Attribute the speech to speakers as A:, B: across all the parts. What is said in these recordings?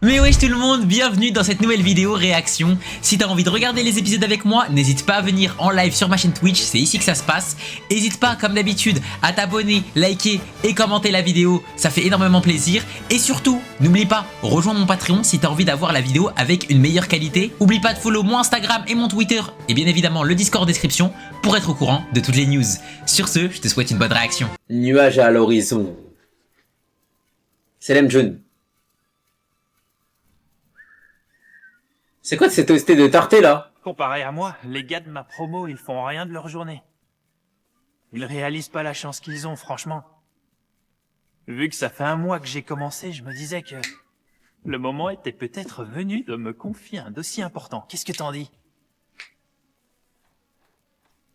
A: Mais wesh tout le monde, bienvenue dans cette nouvelle vidéo réaction. Si t'as envie de regarder les épisodes avec moi, n'hésite pas à venir en live sur ma chaîne Twitch, c'est ici que ça se passe. N'hésite pas comme d'habitude à t'abonner, liker et commenter la vidéo, ça fait énormément plaisir. Et surtout, n'oublie pas, rejoins mon Patreon si t'as envie d'avoir la vidéo avec une meilleure qualité. Oublie pas de follow mon Instagram et mon Twitter et bien évidemment le Discord en description pour être au courant de toutes les news. Sur ce, je te souhaite une bonne réaction.
B: Nuage à l'horizon. Selem June. C'est quoi cette OST de Tarté là?
C: Comparé à moi, les gars de ma promo, ils font rien de leur journée. Ils réalisent pas la chance qu'ils ont, franchement. Vu que ça fait un mois que j'ai commencé, je me disais que le moment était peut-être venu de me confier un dossier important. Qu'est-ce que t'en dis?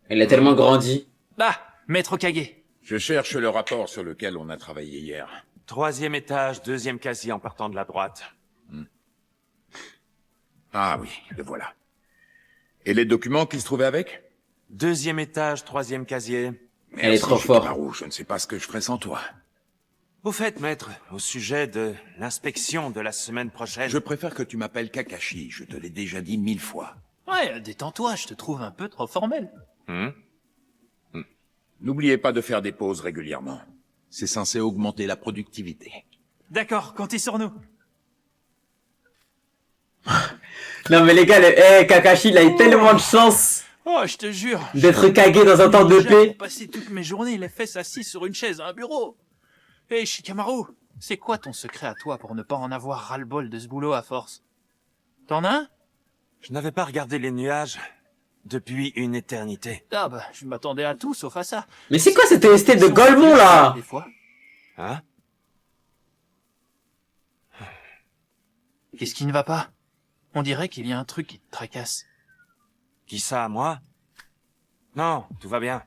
B: Elle a tellement grandi.
C: Ah, Maître Kage.
D: Je cherche le rapport sur lequel on a travaillé hier.
E: 3e étage, 2e casier en partant de la droite.
D: Ah oui, le voilà. Et les documents qui se trouvaient avec?
E: 2e étage, 3e casier.
B: Elle est trop forte.
D: Shikamaru, je ne sais pas ce que je ferais sans toi.
E: Au fait, maître, au sujet de l'inspection de la semaine prochaine...
D: Je préfère que tu m'appelles Kakashi, je te l'ai déjà dit 1000 fois.
C: Ouais, détends-toi, je te trouve un peu trop formel.
D: N'oubliez pas de faire des pauses régulièrement. C'est censé augmenter la productivité.
C: D'accord, comptez sur nous.
B: Non mais les gars, Kakashi il a eu tellement de chance
C: Oh, je te jure.
B: d'être cagué dans un temps de paix.
C: Pour passer toutes mes journées les fesses assis sur une chaise à un bureau. Hé, Shikamaru, c'est quoi ton secret à toi pour ne pas en avoir ras-le-bol de ce boulot à force? T'en as un?
E: Je n'avais pas regardé les nuages depuis une éternité.
C: Ah bah, je m'attendais à tout sauf à ça.
B: Mais c'est quoi cette OST de Golemon là?
C: Des fois.
E: Hein?
C: Qu'est-ce qui ne va pas? On dirait qu'il y a un truc qui te tracasse.
E: Qui ça, moi? Non, tout va bien.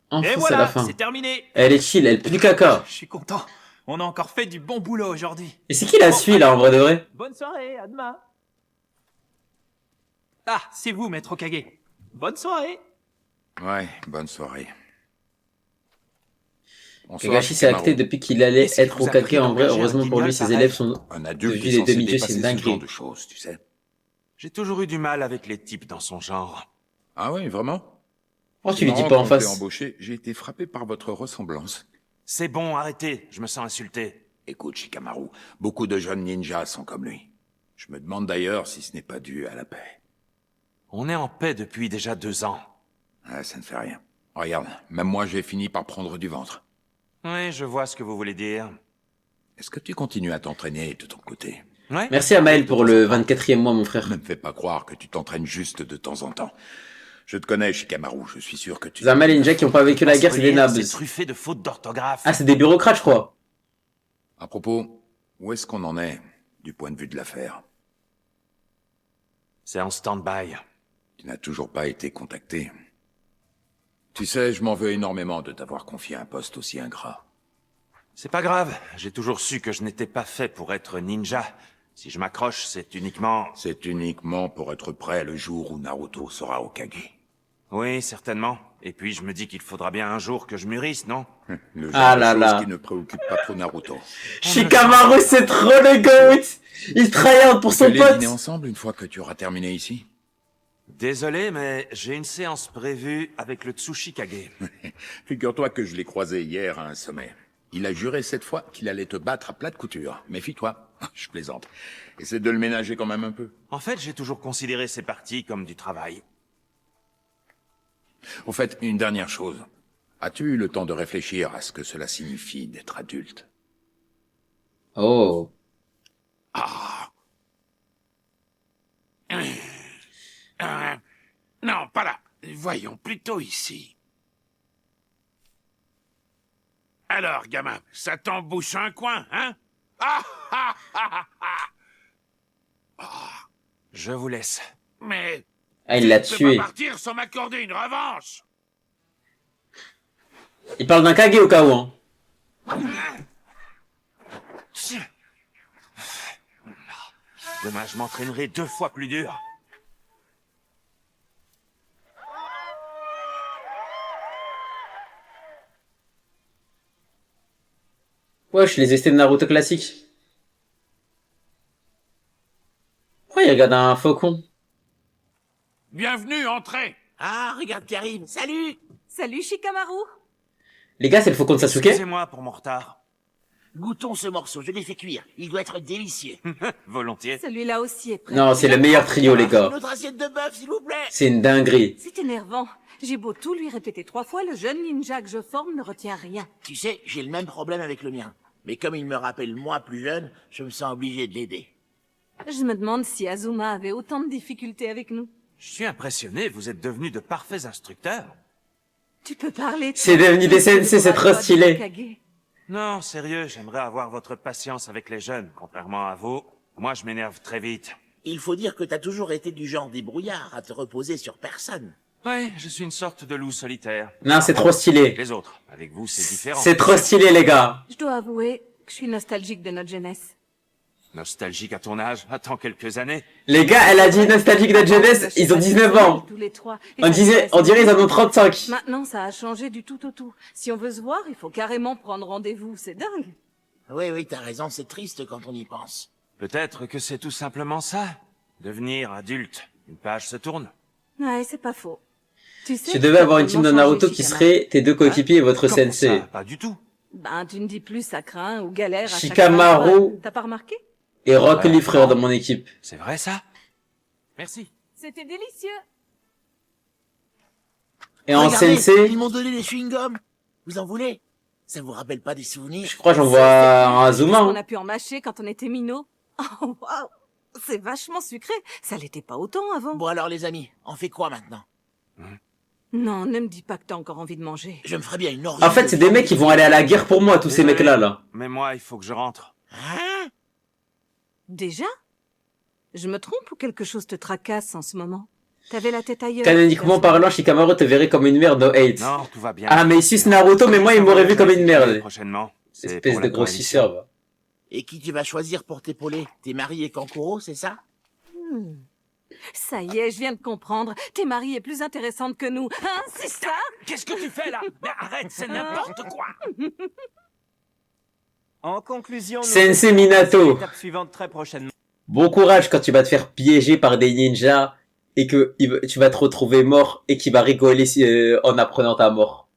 B: Enfin,
C: Et
B: c'est
C: voilà,
B: la fin.
C: c'est terminé.
B: Elle est chill, elle pue du caca.
C: Je suis content. On a encore fait du bon boulot aujourd'hui.
B: Et c'est qui la suit là en vrai de vrai?
C: Bonne soirée, à demain. Ah, c'est vous, Maître Kage. Bonne soirée.
D: Ouais, bonne soirée. Bonsoir,
B: Kakashi s'est
D: Shikamaru.
B: acté depuis qu'il allait
E: Qu'est-ce qui
B: être
E: vous
B: au
E: a pris
B: caquet en vrai.
E: d'engager un
B: Heureusement pour lui,
E: guignol
B: ses
E: pareil?
B: élèves sont
D: Un adulte
B: devenus
D: est
B: des
D: censé
B: demi-dieux,
D: dépasser
B: c'est une
D: ce genre
B: dinguerie.
D: de choses, tu sais.
E: J'ai toujours eu du mal avec les types dans son genre.
D: Ah ouais, vraiment?
B: Oh, tu lui dis
D: Marrant,
B: pas en
D: quand je l'ai
B: face.
D: embauché, j'ai été frappé par votre ressemblance.
E: C'est bon, arrêtez, je me sens insulté.
D: Écoute, Shikamaru, beaucoup de jeunes ninjas sont comme lui. Je me demande d'ailleurs si ce n'est pas dû à la paix.
E: On est en paix depuis déjà 2 ans.
D: Ah, ça ne fait rien. Regarde, même moi j'ai fini par prendre du ventre.
E: Oui, je vois ce que vous voulez dire.
D: Est-ce que tu continues à t'entraîner de ton côté?
E: Ouais.
B: Merci à Maël pour le 24e mois mon frère.
D: Ne me fais pas croire que tu t'entraînes juste de temps en temps. Je te connais, Shikamaru, je suis sûr que tu...
B: Zamal et Ninja qui ont pas vécu la guerre, c'est des nabs.
E: C'est truffé de fautes d'orthographe.
B: Ah, c'est des bureaucrates je crois.
D: À propos, où est-ce qu'on en est, du point de vue de l'affaire?
E: C'est en stand-by.
D: Tu n'as toujours pas été contacté. Tu sais, je m'en veux énormément de t'avoir confié un poste aussi ingrat.
E: C'est pas grave, j'ai toujours su que je n'étais pas fait pour être ninja. Si je m'accroche, c'est uniquement...
D: C'est uniquement pour être prêt le jour où Naruto sera Hokage.
E: Oui, certainement. Et puis je me dis qu'il faudra bien un jour que je mûrisse, non?
D: Le genre
B: Ah
D: de
B: là
D: chose
B: là.
D: qui ne préoccupe pas trop Naruto.
B: Shikamaru c'est trop le goat. Il tryhard pour
D: On
B: son
D: peut aller
B: pote.
D: dîner ensemble une fois que tu auras terminé ici?
E: Désolé, mais j'ai une séance prévue avec le Tsushikage.
D: Figure-toi que je l'ai croisé hier à un sommet. Il a juré cette fois qu'il allait te battre à plat de couture. Méfie-toi. Je plaisante. Essaie de le ménager quand même un peu.
E: En fait, j'ai toujours considéré ces parties comme du travail.
D: Au fait, une dernière chose. As-tu eu le temps de réfléchir à ce que cela signifie d'être adulte?
B: Oh.
F: Non, pas là. Voyons, plutôt ici. Alors, gamin, ça t'embouche un coin, hein? Ah, ah, ah, ah.
E: Je vous laisse.
F: Mais
B: Ah il l'a
F: tu peux
B: tué.
F: pas partir sans m'accorder une revanche.
B: Il parle d'un Kage au cas où hein.
E: Demain, je m'entraînerai 2 fois plus dur.
B: Ouais, je les estés de Naruto classiques. Ouais, il regarde un faucon.
F: Bienvenue, entrez.
G: Ah, regarde qui arrive. Salut.
H: Salut Shikamaru.
B: Les gars, c'est le faucon de Sasuke?
E: Excusez-moi pour mon retard.
G: Goûtons ce morceau, je l'ai fait cuire. Il doit être délicieux.
E: Volontiers.
H: Celui-là aussi est prêt.
B: Non, c'est le meilleur trio, les
G: Une
B: gars.
G: autre assiette de bœuf, s'il vous plaît.
B: C'est une dinguerie.
H: C'est énervant. J'ai beau tout lui répéter 3 fois, le jeune ninja que je forme ne retient rien.
G: Tu sais, j'ai le même problème avec le mien. Mais comme il me rappelle moi plus jeune, je me sens obligé de l'aider.
H: Je me demande si Azuma avait autant de difficultés avec nous.
E: Je suis impressionné, vous êtes devenus de parfaits instructeurs.
H: Tu peux parler.
B: C'est devenu des sensei, c'est trop stylé.
E: Non, sérieux, j'aimerais avoir votre patience avec les jeunes, contrairement à vous. Moi, je m'énerve très vite.
G: Il faut dire que t'as toujours été du genre débrouillard à te reposer sur personne.
E: Ouais, je suis une sorte de loup solitaire.
B: Non, c'est trop stylé.
E: Les autres, avec vous, c'est différent.
B: C'est trop stylé, les gars.
H: Je dois avouer que je suis nostalgique de notre jeunesse.
E: Nostalgique à ton âge, attends quelques années.
B: Les gars, elle a dit nostalgique de jeunesse, ils ont 19 ans.
H: Tous les trois. Et
B: On dirait ils en ont 35.
H: Maintenant, ça a changé du tout au tout. Si on veut se voir, il faut carrément prendre rendez-vous. C'est dingue.
G: Oui, t'as raison, c'est triste quand on y pense.
E: Peut-être que c'est tout simplement ça. Devenir adulte. Une page se tourne.
H: Ouais, c'est pas faux. Tu sais,
B: Tu devais avoir une team de
H: tellement
B: Naruto
H: changé,
B: qui
H: Shikamaru.
B: serait tes deux coéquipiers et votre
E: Comment
B: sensei.
E: ça? Pas du tout.
H: Ben, tu ne dis plus ça craint ou galère à chaque
B: Shikamaru.
H: fois. T'as pas remarqué?
B: Et Rock
E: Ouais.
B: Lee, frère, dans mon équipe.
E: C'est vrai ça? Merci.
H: C'était délicieux.
B: Et en
G: Regardez,
B: sensei,
G: ils m'ont donné des chewing-gums. Vous en voulez? Ça vous rappelle pas des souvenirs?
B: je crois que j'en vois un Azuma.
H: On
B: hein.
H: a pu en mâcher quand on était minot. Oh, waouh. C'est vachement sucré. Ça l'était pas autant avant.
G: Bon alors les amis, on fait quoi maintenant?
H: Non, ne me dis pas que t'as encore envie de manger.
G: Je me ferais bien une orgie.
B: En fait, c'est des mecs qui vont aller à la guerre pour moi, tous ces
E: Désolé,
B: mecs-là, là.
E: Mais moi, il faut que je rentre.
G: Hein?
H: Déjà? Je me trompe ou quelque chose te tracasse en ce moment? T'avais la tête ailleurs.
B: Canoniquement parlant, Shikamaru te verrait comme une merde, no hate.
E: Non, tout va bien.
B: Ah, mais il suce Naruto, mais moi, il m'aurait vu comme une merde.
E: Prochainement. C'est
B: Espèce
E: pour
B: de
E: la
B: grossisseur, va.
G: Et qui tu vas choisir pour t'épauler? T'es marié et Kankuro, c'est ça?
H: Ça y est, je viens de comprendre. T'es mariée est plus intéressante que nous. Hein, c'est ça?
E: Qu'est-ce que tu fais là? Mais arrête, c'est n'importe quoi.
I: En conclusion, nous
B: Sensei
I: allons passer à
B: Minato.
I: l'étape suivante très prochainement.
B: Bon courage quand tu vas te faire piéger par des ninjas et que tu vas te retrouver mort et qu'il va rigoler en apprenant ta mort.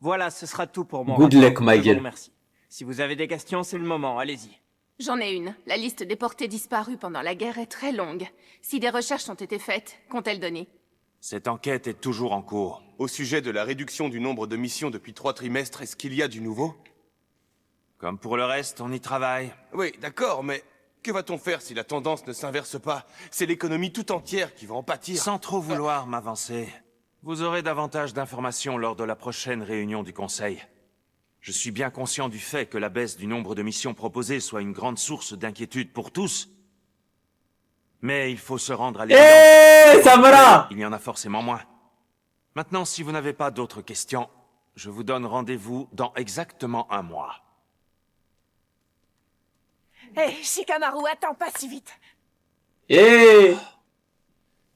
I: Voilà, ce sera tout pour mon
B: Good
I: rapport.
B: luck, my
I: Je vous
B: gueule.
I: remercie. Si vous avez des questions, c'est le moment, allez-y.
J: J'en ai une. La liste des portées disparues pendant la guerre est très longue. Si des recherches ont été faites, qu'ont-elles donné?
E: Cette enquête est toujours en cours.
K: Au sujet de la réduction du nombre de missions depuis 3 trimestres, est-ce qu'il y a du nouveau?
E: Comme pour le reste, on y travaille.
K: Oui, d'accord, mais que va-t-on faire si la tendance ne s'inverse pas? C'est l'économie tout entière qui va en pâtir.
E: Sans trop vouloir m'avancer, vous aurez davantage d'informations lors de la prochaine réunion du Conseil. Je suis bien conscient du fait que la baisse du nombre de missions proposées soit une grande source d'inquiétude pour tous. Mais il faut se rendre à l'évidence.
B: Samara!
E: Il y en a forcément moins. Maintenant, si vous n'avez pas d'autres questions, je vous donne rendez-vous dans exactement 1 mois.
J: Hé, Shikamaru, attends pas si vite.
B: Eh!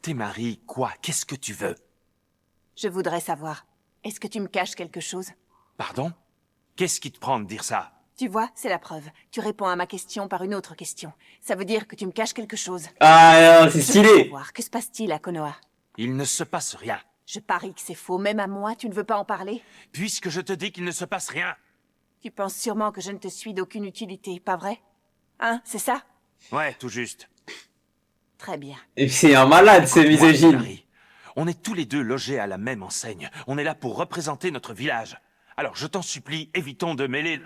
E: T'es Marie, quoi? Qu'est-ce que tu veux?
J: Je voudrais savoir, est-ce que tu me caches quelque chose?
E: Pardon? Qu'est-ce qui te prend de dire ça?
J: Tu vois, c'est la preuve. Tu réponds à ma question par une autre question. Ça veut dire que tu me caches quelque chose.
B: Ah, c'est
J: Je veux
B: stylé!
J: savoir, que se passe-t-il à Konoha?
E: Il ne se passe rien.
J: Je parie que c'est faux, même à moi, tu ne veux pas en parler?
E: Puisque je te dis qu'il ne se passe rien.
J: Tu penses sûrement que je ne te suis d'aucune utilité, pas vrai? Hein, c'est ça?
E: Ouais, tout juste.
J: Très bien.
B: Et puis c'est un malade, ce
E: Écoute-moi,
B: misogyne.
E: Marie. On est tous les deux logés à la même enseigne. On est là pour représenter notre village. Alors, je t'en supplie, évitons de mêler...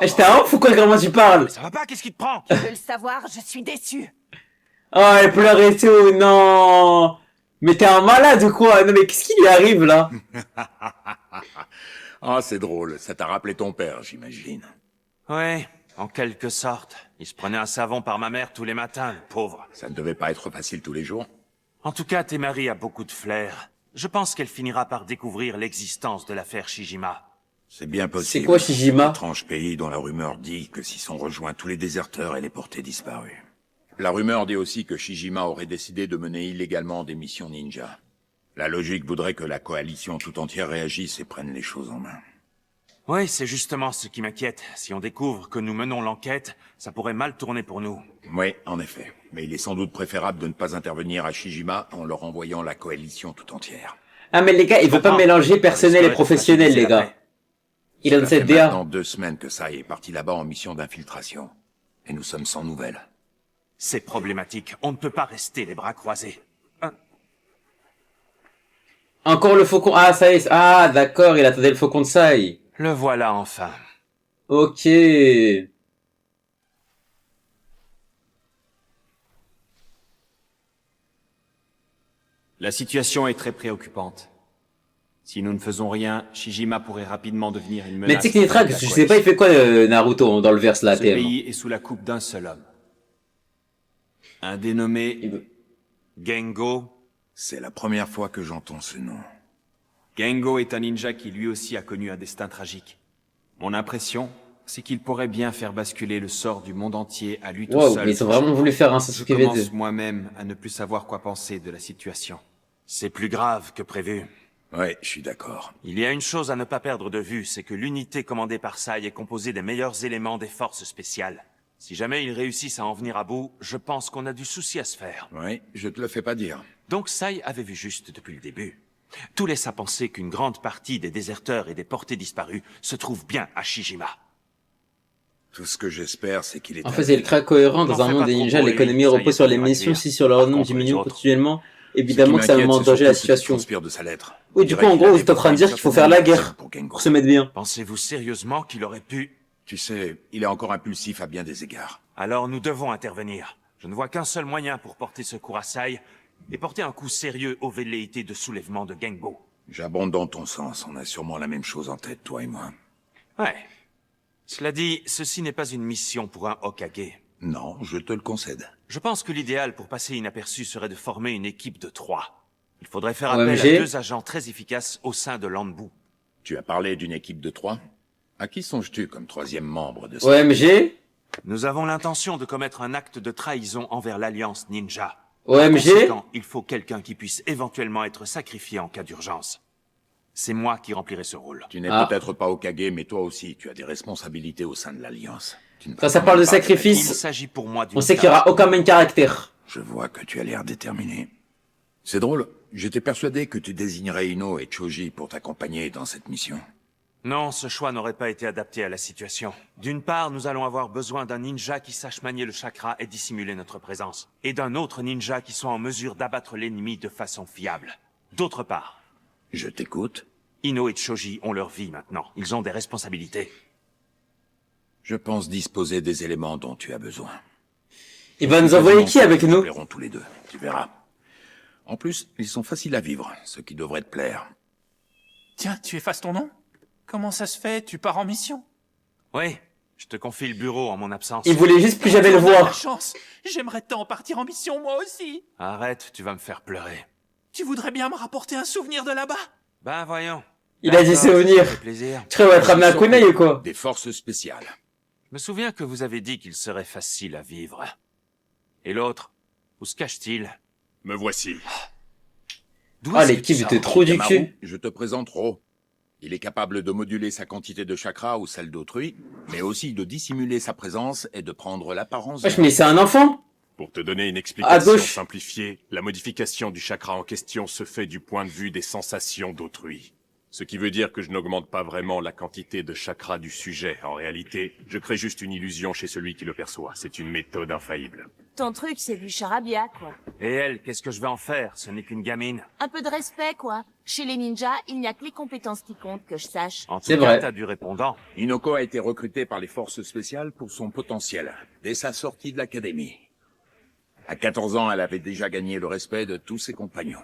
B: Eh, j'étais un ouf ou quoi, comment tu parles?
E: Ça va pas? Qu'est-ce qui te prend?
J: Tu veux le savoir, je suis déçue.
B: Oh, elle pleure et tout, non! Mais t'es un malade ou quoi? Non, mais qu'est-ce qui lui arrive, là?
D: Ah, c'est drôle. Ça t'a rappelé ton père, j'imagine.
E: Ouais, en quelque sorte. Il se prenait un savon par ma mère tous les matins, le pauvre.
D: Ça ne devait pas être facile tous les jours.
E: En tout cas, Temari a beaucoup de flair. Je pense qu'elle finira par découvrir l'existence de l'affaire Shijima.
D: C'est bien possible.
B: C'est quoi, Shijima?
D: Étrange pays dont la rumeur dit que s'y sont rejoints tous les déserteurs et les portées disparues. La rumeur dit aussi que Shijima aurait décidé de mener illégalement des missions ninja. La logique voudrait que la coalition tout entière réagisse et prenne les choses en main.
E: Oui, c'est justement ce qui m'inquiète. Si on découvre que nous menons l'enquête, ça pourrait mal tourner pour nous.
D: Oui, en effet. Mais il est sans doute préférable de ne pas intervenir à Shijima en leur envoyant la coalition tout entière.
B: Ah mais les gars, il veut pas mélanger personnel et professionnel, les gars. Il a cette DA.
D: Maintenant 2 semaines que Sai est parti là-bas en mission d'infiltration. Et nous sommes sans nouvelles.
E: C'est problématique. On ne peut pas rester les bras croisés.
B: Encore le faucon. Ah, ça y est. Ah, d'accord, il attendait le faucon de Sai.
E: Le voilà enfin.
B: Ok.
L: La situation est très préoccupante. Si nous ne faisons rien, Shijima pourrait rapidement devenir une menace.
B: Mais tu sais que Nitra, je sais pas, il fait quoi Naruto dans le verse là,
L: Ce pays est sous la coupe d'un seul homme. Un dénommé
E: Gengo.
D: C'est la première fois que j'entends ce nom.
L: Gengo est un ninja qui lui aussi a connu un destin tragique. Mon impression, c'est qu'il pourrait bien faire basculer le sort du monde entier à lui tout seul.
B: Mais ils ont vraiment voulu faire un Sasuke
L: Je
B: V2.
L: commence moi-même à ne plus savoir quoi penser de la situation.
E: C'est plus grave que prévu.
D: Ouais, je suis d'accord.
E: Il y a une chose à ne pas perdre de vue, c'est que l'unité commandée par Sai est composée des meilleurs éléments des forces spéciales. Si jamais ils réussissent à en venir à bout, je pense qu'on a du souci à se faire.
D: Oui, je te le fais pas dire.
E: Donc Sai avait vu juste depuis le début. Tout laisse à penser qu'une grande partie des déserteurs et des portés disparus se trouve bien à Shijima.
D: Tout ce que j'espère, c'est qu'il est...
B: En fait, c'est le crack cohérent dans un monde des ninjas. L'économie repose sur les missions. Si sur leur nombre diminue continuellement, évidemment que ça met en danger la situation. Oui, du coup, en gros, vous êtes en train de dire qu'il faut faire la guerre pour se mettre bien.
E: Pensez-vous sérieusement qu'il aurait pu...
D: Tu sais, il est encore impulsif à bien des égards.
E: Alors nous devons intervenir. Je ne vois qu'un seul moyen pour porter secours à Sai et porter un coup sérieux aux velléités de soulèvement de Gengo.
D: J'abonde dans ton sens. On a sûrement la même chose en tête, toi et moi.
E: Ouais. Cela dit, ceci n'est pas une mission pour un Hokage.
D: Non, je te le concède.
E: Je pense que l'idéal pour passer inaperçu serait de former une équipe de 3. Il faudrait faire appel à 2 agents très efficaces au sein de l'Anbu.
D: Tu as parlé d'une équipe de 3 ? À qui songes-tu comme 3e membre de cette
B: OMG ?
E: Nous avons l'intention de commettre un acte de trahison envers l'Alliance Ninja.
B: OMG ?
E: Il faut quelqu'un qui puisse éventuellement être sacrifié en cas d'urgence. C'est moi qui remplirai ce rôle.
D: Tu n'es peut-être pas Hokage, mais toi aussi, tu as des responsabilités au sein de l'Alliance.
B: Quand ça parle de sacrifice, on sait qu'il n'y aura aucun main caractère.
D: Je vois que tu as l'air déterminé. C'est drôle, j'étais persuadé que tu désignerais Ino et Choji pour t'accompagner dans cette mission.
E: Non, ce choix n'aurait pas été adapté à la situation. D'une part, nous allons avoir besoin d'un ninja qui sache manier le chakra et dissimuler notre présence. Et d'un autre ninja qui soit en mesure d'abattre l'ennemi de façon fiable. D'autre part...
D: Je t'écoute.
E: Ino et Choji ont leur vie maintenant. Ils ont des responsabilités.
D: Je pense disposer des éléments dont tu as besoin.
B: Il va nous envoyer qui avec nous ?
D: Nous plairont tous les deux, tu verras. En plus, ils sont faciles à vivre, ce qui devrait te plaire.
C: Tiens, tu effaces ton nom ? Comment ça se fait ? Tu pars en mission ?
E: Oui, je te confie le bureau en mon absence.
B: Il voulait juste plus jamais le voir.
C: La chance. J'aimerais tant partir en mission moi aussi.
E: Arrête, tu vas me faire pleurer.
C: Tu voudrais bien me rapporter un souvenir de là-bas ?
E: Ben voyons.
B: Il a dit souvenir. Tu crois qu'on va te ramener un kunai ou quoi ?
D: Des forces spéciales.
E: Je me souviens que vous avez dit qu'il serait facile à vivre. Et l'autre, où se cache-t-il ?
F: Me voici.
B: Ah, l'équipe était trop du cul.
D: Je te présente Ro. Il est capable de moduler sa quantité de chakra ou celle d'autrui, mais aussi de dissimuler sa présence et de prendre l'apparence...
B: Wesh, mais c'est un enfant ?
F: Pour te donner une explication
B: gauche.
F: simplifiée, la modification du chakra en question se fait du point de vue des sensations d'autrui. Ce qui veut dire que je n'augmente pas vraiment la quantité de chakra du sujet. En réalité, je crée juste une illusion chez celui qui le perçoit. C'est une méthode infaillible.
M: Ton truc, c'est du charabia, quoi.
E: Et elle, qu'est-ce que je vais en faire ? Ce n'est qu'une gamine.
M: Un peu de respect, quoi. Chez les ninjas, il n'y a que les compétences qui comptent, que je sache.
E: En tout cas, t'as du répondant.
D: Inoko a été recruté par les forces spéciales pour son potentiel, dès sa sortie de l'académie. À 14 ans, elle avait déjà gagné le respect de tous ses compagnons.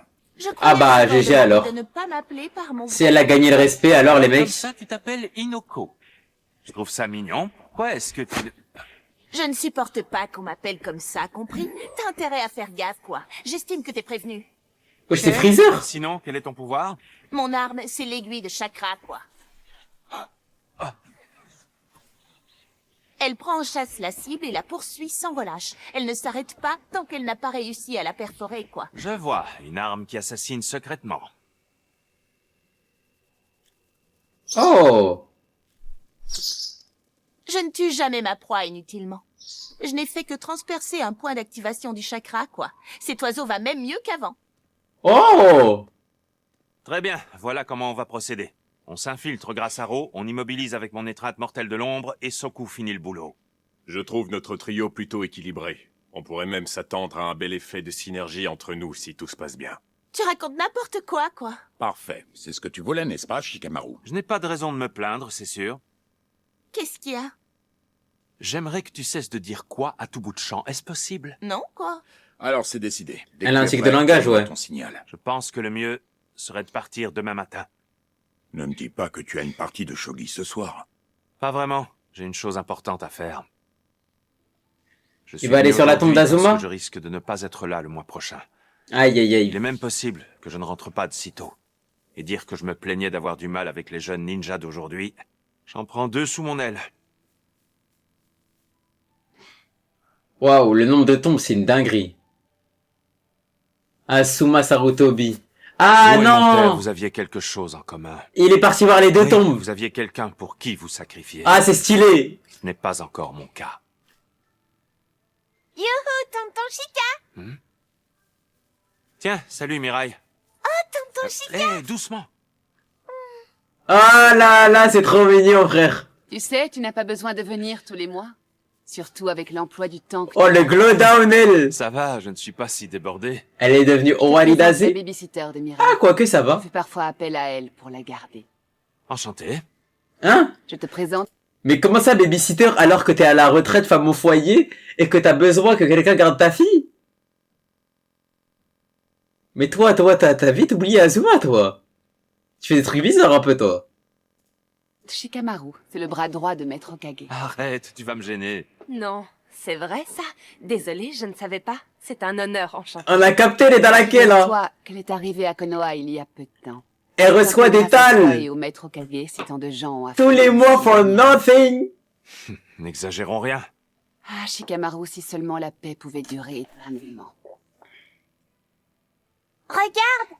B: Ah bah, GG alors.
M: De ne pas m'appeler par mon
B: Si elle a gagné le respect, alors les mecs...
E: Comme ça, tu t'appelles Inoko. Je trouve ça mignon. Pourquoi est-ce que tu...
M: Je ne supporte pas qu'on m'appelle comme ça, compris ? T'as intérêt à faire gaffe, quoi. J'estime que t'es prévenu.
B: Wesh, c'est Freezer.
E: Sinon, quel est ton pouvoir ?
M: Mon arme, c'est l'aiguille de chakra, quoi. Elle prend en chasse la cible et la poursuit sans relâche. Elle ne s'arrête pas tant qu'elle n'a pas réussi à la perforer, quoi.
E: Je vois, une arme qui assassine secrètement.
B: Oh.
M: Je ne tue jamais ma proie inutilement. Je n'ai fait que transpercer un point d'activation du chakra, quoi. Cet oiseau va même mieux qu'avant.
B: Oh!
E: Très bien, voilà comment on va procéder. On s'infiltre grâce à Ro, on immobilise avec mon étreinte mortelle de l'ombre, et Soku finit le boulot.
F: Je trouve notre trio plutôt équilibré. On pourrait même s'attendre à un bel effet de synergie entre nous si tout se passe bien.
M: Tu racontes n'importe quoi, quoi.
D: Parfait. C'est ce que tu voulais, n'est-ce pas, Shikamaru?
E: Je n'ai pas de raison de me plaindre, c'est sûr.
M: Qu'est-ce qu'il y a?
E: J'aimerais que tu cesses de dire quoi à tout bout de champ. Est-ce possible?
M: Non, quoi?
D: Alors c'est décidé. Dès
B: Elle
D: que
B: a un
D: tu es
B: tic de
D: prêt,
B: langage,
D: donne-moi
B: ouais.
D: ton signal.
E: Je pense que le mieux serait de partir demain matin.
D: Ne me dis pas que tu as une partie de shogi ce soir.
E: Pas vraiment. J'ai une chose importante à faire. Je suis
B: Il va aller
E: venu
B: sur la tombe
E: aujourd'hui
B: d'Azuma?
E: parce que je risque de ne pas être là le mois prochain.
B: Aïe, aïe, aïe.
E: Il est même possible que je ne rentre pas de sitôt. Et dire que je me plaignais d'avoir du mal avec les jeunes ninjas d'aujourd'hui, j'en prends 2 sous mon aile.
B: Waouh, le nombre de tombes, c'est une dinguerie. Asuma Sarutobi. Ah
E: Vous et mon père,
B: non!
E: vous aviez quelque chose en commun.
B: Il est parti voir les deux
E: Oui,
B: tombes.
E: Vous aviez quelqu'un pour qui vous sacrifiez.
B: Ah, c'est stylé.
E: Ce n'est pas encore mon cas.
M: Youhou, tonton Chica!
E: Tiens, salut Mirai.
M: Oh, tonton Chica!
E: Hé, doucement.
B: Ah là là, c'est trop mignon, frère.
N: Tu sais, tu n'as pas besoin de venir tous les mois. Surtout avec l'emploi du temps que
B: Oh, le glow down, elle.
E: Ça va, je ne suis pas si débordé.
B: Elle est devenue Owaridaze.
N: la babysitter de Mirai.
B: Ah, quoique ça
N: Je
B: va.
N: fais parfois appel à elle pour la garder.
E: Enchanté.
B: Hein?
N: Je te présente.
B: Mais comment ça, babysitter, alors que t'es à la retraite femme au foyer et que t'as besoin que quelqu'un garde ta fille? Mais toi, t'as vite oublié Azuma, toi. Tu fais des trucs bizarres un peu, toi.
N: Shikamaru, c'est le bras droit de Maître Okage.
E: Arrête, tu vas me gêner.
O: Non, c'est vrai ça. Désolée, je ne savais pas. C'est un honneur, enchanté.
B: On a capté, elle est dans laquelle, hein?
N: Toi, qu'elle est arrivée à Konoha il y a peu de temps.
B: Elle reçoit des talles.
N: Et au Maître Okage, si tant de gens ont
B: Tous les mois for nothing.
E: N'exagérons rien.
N: Ah, Shikamaru, si seulement la paix pouvait durer éternellement.
M: Regarde!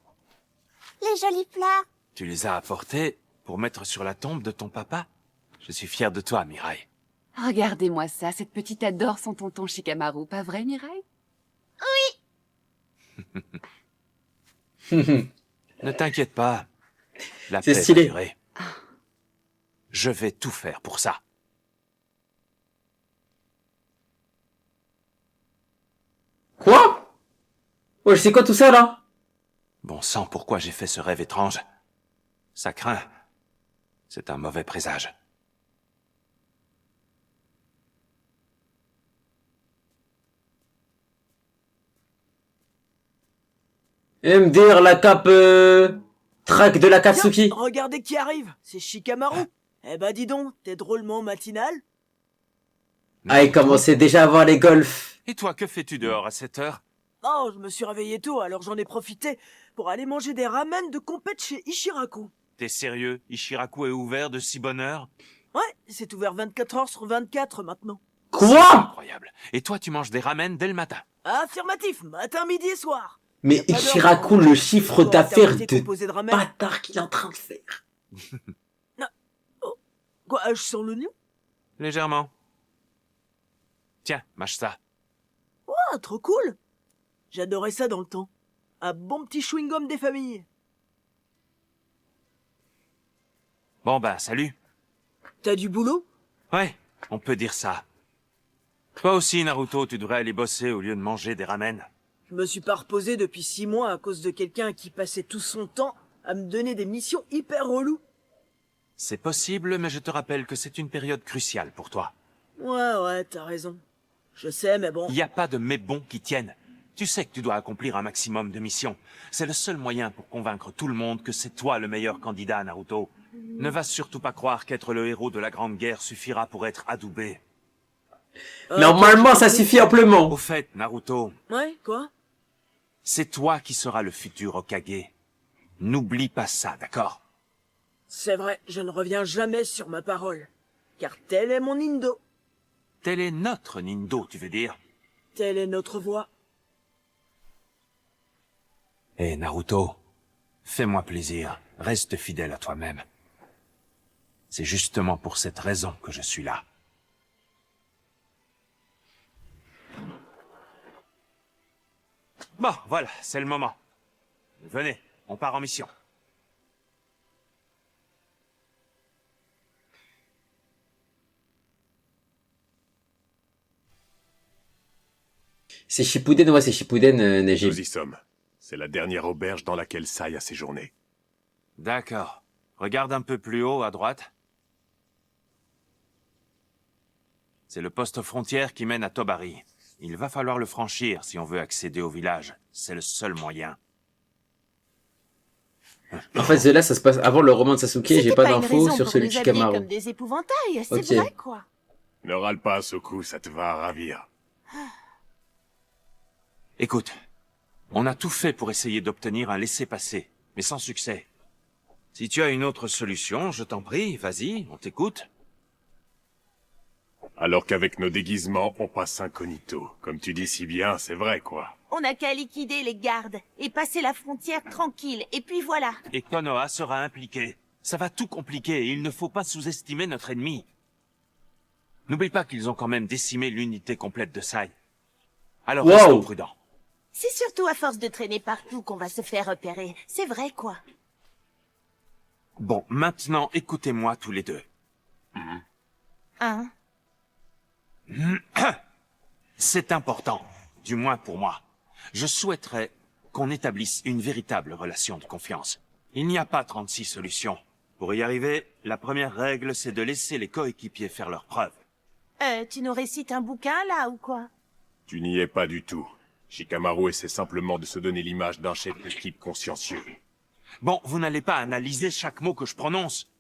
M: Les jolies fleurs.
E: Tu les as apportés pour mettre sur la tombe de ton papa? Je suis fier de toi, Mirai.
N: Regardez-moi ça, cette petite adore son tonton Shikamaru, pas vrai, Mirai?
M: Oui!
E: Ne t'inquiète pas. La
B: C'est
E: paix
B: stylé.
E: va durer. Je vais tout faire pour ça.
B: Quoi? Ouais, je sais quoi tout ça, là?
E: Bon sang, pourquoi j'ai fait ce rêve étrange? Ça craint. C'est un mauvais présage.
B: Et me dire la cape, track de la Katsuki.
P: Tiens, regardez qui arrive, c'est Shikamaru. Eh bah dis donc, t'es drôlement matinal.
B: Ah, il commençait déjà à voir les golfs.
E: Et toi, que fais-tu dehors à cette heure?
P: Oh, je me suis réveillé tôt, alors j'en ai profité pour aller manger des ramen de compète chez Ishiraku.
E: T'es sérieux? Ishiraku est ouvert de si bonne heure?
P: Ouais, c'est ouvert 24 heures sur 24 maintenant.
B: Quoi?
E: Incroyable. Et toi, tu manges des ramen dès le matin?
P: Affirmatif, matin, midi et soir.
B: Mais
P: Y a pas d'heure
B: Ishiraku,
P: de
B: le chiffre d'affaires
P: activité
B: de
P: composée de ramen.
B: bâtard qu'il est en train de faire.
P: Oh, quoi, je sens l'oignon?
E: Légèrement. Tiens, mâche ça.
P: Ouah, trop cool. J'adorais ça dans le temps. Un bon petit chewing-gum des familles.
E: Bon bah, salut.
P: T'as du boulot?
E: Ouais, on peut dire ça. Toi aussi, Naruto, tu devrais aller bosser au lieu de manger des ramen.
P: Je me suis pas reposé depuis 6 mois à cause de quelqu'un qui passait tout son temps à me donner des missions hyper reloues.
E: C'est possible, mais je te rappelle que c'est une période cruciale pour toi.
P: Ouais, t'as raison. Je sais, mais bon...
E: Il n'y a pas de mais bon qui tiennent. Tu sais que tu dois accomplir un maximum de missions. C'est le seul moyen pour convaincre tout le monde que c'est toi le meilleur candidat, Naruto. Ne va surtout pas croire qu'être le héros de la Grande Guerre suffira pour être adoubé.
B: Normalement, ça suffit amplement.
E: Au fait, Naruto,
P: Ouais, quoi?
E: c'est toi qui seras le futur Hokage. N'oublie pas ça, d'accord?
P: C'est vrai, je ne reviens jamais sur ma parole. Car tel est mon Nindo.
E: Tel est notre Nindo, tu veux dire?
P: Telle est notre voie.
E: Hé, Naruto, fais-moi plaisir, reste fidèle à toi-même. C'est justement pour cette raison que je suis là. Bon, voilà, c'est le moment. Venez, on part en mission.
B: C'est Shippuden, ouais, c'est Shippuden, Neji.
F: Nous y sommes. C'est la dernière auberge dans laquelle Sai a séjourné.
E: D'accord. Regarde un peu plus haut, à droite. C'est le poste frontière qui mène à Tobari. Il va falloir le franchir si on veut accéder au village. C'est le seul moyen.
B: En fait, là, ça se passe avant le roman de Sasuke, j'ai pas d'infos sur celui de Shikamaru.
M: Comme des épouvantails, c'est
B: Ok.
M: vrai, quoi.
F: Ne râle pas, Soku, ça te va ravir.
E: Écoute, on a tout fait pour essayer d'obtenir un laissez-passer, mais sans succès. Si tu as une autre solution, je t'en prie, vas-y, on t'écoute.
F: Alors qu'avec nos déguisements, on passe incognito. Comme tu dis si bien, c'est vrai, quoi.
M: On n'a qu'à liquider les gardes et passer la frontière tranquille, et puis voilà.
E: Et Konoha sera impliqué. Ça va tout compliquer et il ne faut pas sous-estimer notre ennemi. N'oublie pas qu'ils ont quand même décimé l'unité complète de Sai. Alors restons prudents.
M: C'est surtout à force de traîner partout qu'on va se faire repérer. C'est vrai, quoi.
E: Bon, maintenant, écoutez-moi tous les deux.
M: Hein?
E: C'est important, du moins pour moi. Je souhaiterais qu'on établisse une véritable relation de confiance. Il n'y a pas 36 solutions. Pour y arriver, la première règle, c'est de laisser les coéquipiers faire leurs preuves.
M: Tu nous récites un bouquin, là, ou quoi?
F: Tu n'y es pas du tout. Shikamaru essaie simplement de se donner l'image d'un chef d'équipe consciencieux.
E: Bon, vous n'allez pas analyser chaque mot que je prononce.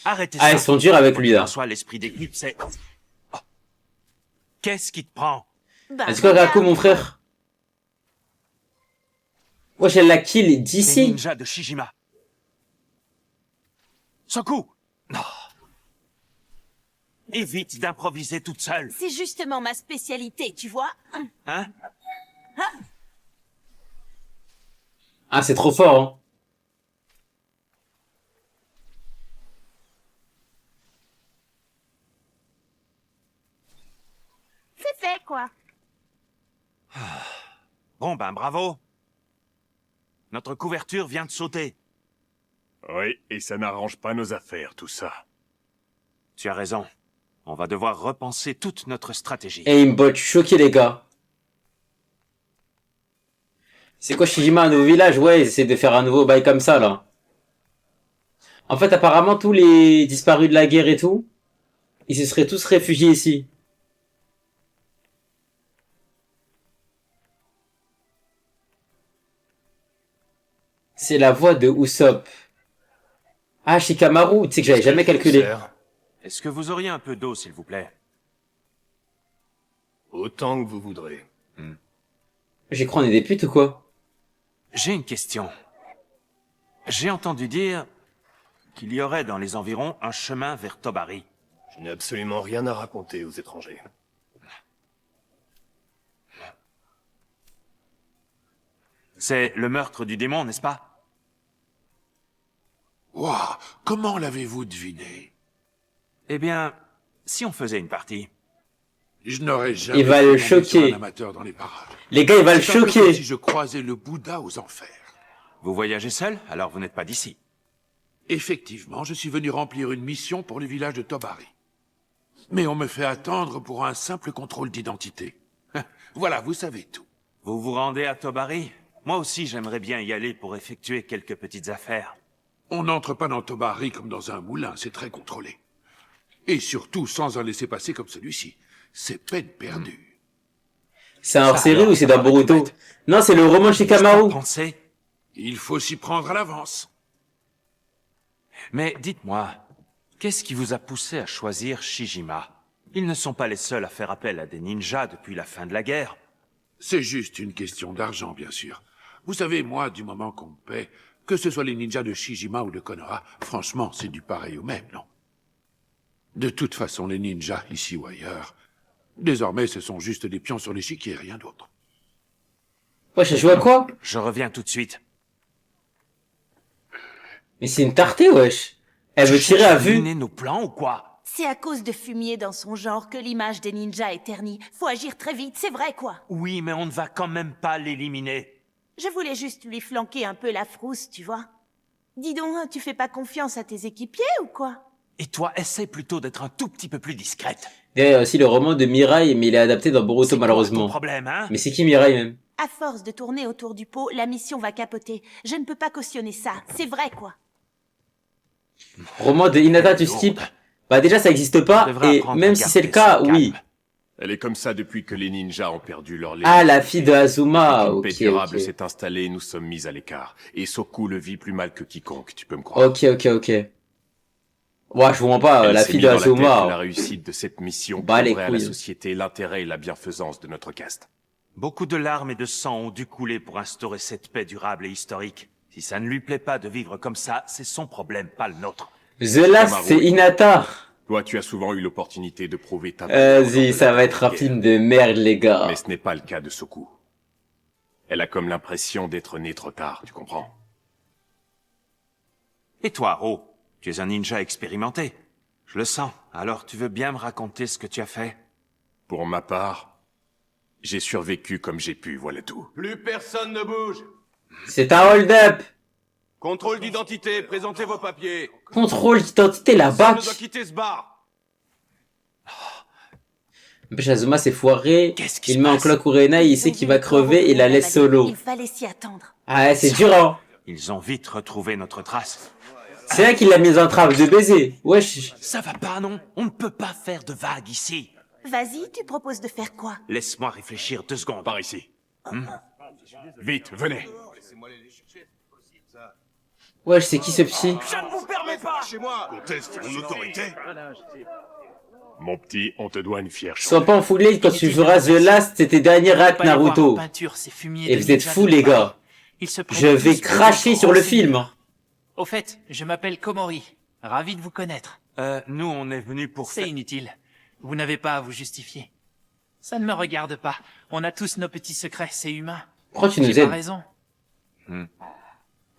E: Arrêtez
B: Ah,
E: ça.
B: ils sont durs avec lui, là.
E: Soit l'esprit d'équipe, c'est... Oh. Qu'est-ce qui te prend?
B: Est-ce que Raku, mon frère? Wesh, elle l'a kill
E: Les
B: d'ici.
E: ninjas de Shijima. Soku! Non. Évite d'improviser toute seule.
M: C'est justement ma spécialité, tu vois.
E: Hein?
B: Ah, c'est trop fort, hein.
M: C'est fait, quoi.
E: Bon ben bravo. Notre couverture vient de sauter.
F: Oui, et ça n'arrange pas nos affaires, tout ça.
E: Tu as raison. On va devoir repenser toute notre stratégie.
B: Et il me botte choqué, les gars. C'est quoi Shijima, un nouveau village? Ouais, ils essaient de faire un nouveau bail comme ça, là. En fait, apparemment, tous les disparus de la guerre et tout, ils se seraient tous réfugiés ici. C'est la voix de Usopp. Ah, Shikamaru, tu sais que j'avais jamais calculé.
E: Est-ce que vous auriez un peu d'eau, s'il vous plaît?
Q: Autant que vous voudrez.
B: J'ai cru on est des putes ou quoi?
E: J'ai une question. J'ai entendu dire qu'il y aurait dans les environs un chemin vers Tobari.
Q: Je n'ai absolument rien à raconter aux étrangers.
E: C'est le meurtre du démon, n'est-ce pas?
D: Waouh, comment l'avez-vous deviné?
E: Eh bien, si on faisait une partie.
D: Je n'aurais jamais
B: Il va le
D: fait tomber sur
B: choquer.
D: un amateur dans les parages.
B: Les gars, il va le
D: C'est un peu
B: choquer.
D: comme si je croisais le Bouddha aux enfers.
E: Vous voyagez seul, alors vous n'êtes pas d'ici.
D: Effectivement, je suis venu remplir une mission pour le village de Tobari. Mais on me fait attendre pour un simple contrôle d'identité. Voilà, vous savez tout.
E: Vous vous rendez à Tobari? Moi aussi, j'aimerais bien y aller pour effectuer quelques petites affaires.
D: On n'entre pas dans Tobari comme dans un moulin, c'est très contrôlé. Et surtout sans un laissez-passer comme celui-ci. C'est peine perdue.
B: C'est un hors-série ou c'est dans Boruto? Non, c'est le roman de Shikamaru.
D: Il faut s'y prendre à l'avance.
E: Mais dites-moi, qu'est-ce qui vous a poussé à choisir Shijima? Ils ne sont pas les seuls à faire appel à des ninjas depuis la fin de la guerre.
D: C'est juste une question d'argent, bien sûr. Vous savez, moi, du moment qu'on me paie, que ce soit les ninjas de Shijima ou de Konoha, franchement, c'est du pareil au même, non? De toute façon, les ninjas, ici ou ailleurs, désormais, ce sont juste des pions sur l'échiquier, rien d'autre.
B: Wesh, elle joue à quoi?
E: Je reviens tout de suite.
B: Mais c'est une tartée, wesh. Elle veut tirer à vue.
E: Nos plans ou quoi?
M: C'est à cause de Fumier dans son genre que l'image des ninjas est ternie. Faut agir très vite, c'est vrai quoi.
C: Oui, mais on ne va quand même pas l'éliminer.
M: Je voulais juste lui flanquer un peu la frousse, tu vois. Dis donc, tu fais pas confiance à tes équipiers ou quoi?
C: Et toi, essaie plutôt d'être un tout petit peu plus discrète.
B: Il y a aussi le roman de Mirai, mais il est adapté dans Boruto malheureusement.
C: Problème, hein?
B: Mais c'est qui Mirai même?
M: À force de tourner autour du pot, la mission va capoter. Je ne peux pas cautionner ça, c'est vrai quoi.
B: Roman de Hinata, tu skips? Bah déjà ça existe pas, et même si c'est le cas, oui.
F: Elle est comme ça depuis que les ninjas ont perdu leur
B: Ah, la fille de Azuma, ok.
F: Une paix durable s'est installée et nous sommes mis à l'écart. Et Soku le vit plus mal que quiconque, tu peux me croire.
B: Ok. Ouais, je vois pas, la fille de Azuma.
F: La réussite de cette mission
B: bah,
F: prouverait à la société l'intérêt et la bienfaisance de notre caste.
C: Beaucoup de larmes et de sang ont dû couler pour instaurer cette paix durable et historique. Si ça ne lui plaît pas de vivre comme ça, c'est son problème, pas le nôtre.
B: The Last, c'est Hinata.
F: Toi, tu as souvent eu l'opportunité de prouver ta...
B: Vas-y, ça va être un film de merde, les gars.
F: Mais ce n'est pas le cas de Soku. Elle a comme l'impression d'être née trop tard, tu comprends?
C: Et toi, Ro, tu es un ninja expérimenté. Je le sens. Alors, tu veux bien me raconter ce que tu as fait?
F: Pour ma part, j'ai survécu comme j'ai pu, voilà tout.
K: Plus personne ne bouge.
B: C'est un hold-up.
K: Contrôle d'identité, présentez vos papiers.
B: Contrôle d'identité, la bac.
K: Personne ne doit quitter ce bar.
B: Azuma s'est foiré, il met en cloque Urena, il sait qu'il va crever et il la laisse solo.
M: Il fallait s'y attendre.
B: Ah ouais, c'est dur, hein.
C: Ils ont vite retrouvé notre trace.
B: C'est là qu'il l'a mis en trappe de baiser. Wesh.
C: Ça va pas, non? On ne peut pas faire de vagues ici.
M: Vas-y, tu proposes de faire quoi?
C: Laisse-moi réfléchir 2 secondes.
F: Par ici. Vite, venez.
B: Wesh, c'est qui ce psy?
K: Je ne vous permets pas. Chez moi.
F: Conteste mon autorité. Mon petit, on te doit une fière chose.
B: Sois pas enfoulé quand tu feras The Last, c'était dernier acte Naruto. Et vous êtes fous, les gars. Je vais cracher sur le film.
R: Au fait, je m'appelle Komori. Ravi de vous connaître.
C: Nous, on est venus pour...
R: C'est inutile. Vous n'avez pas à vous justifier. Ça ne me regarde pas. On a tous nos petits secrets, c'est humain.
B: Pourquoi tu nous
R: J'ai
B: aides?
R: pas raison.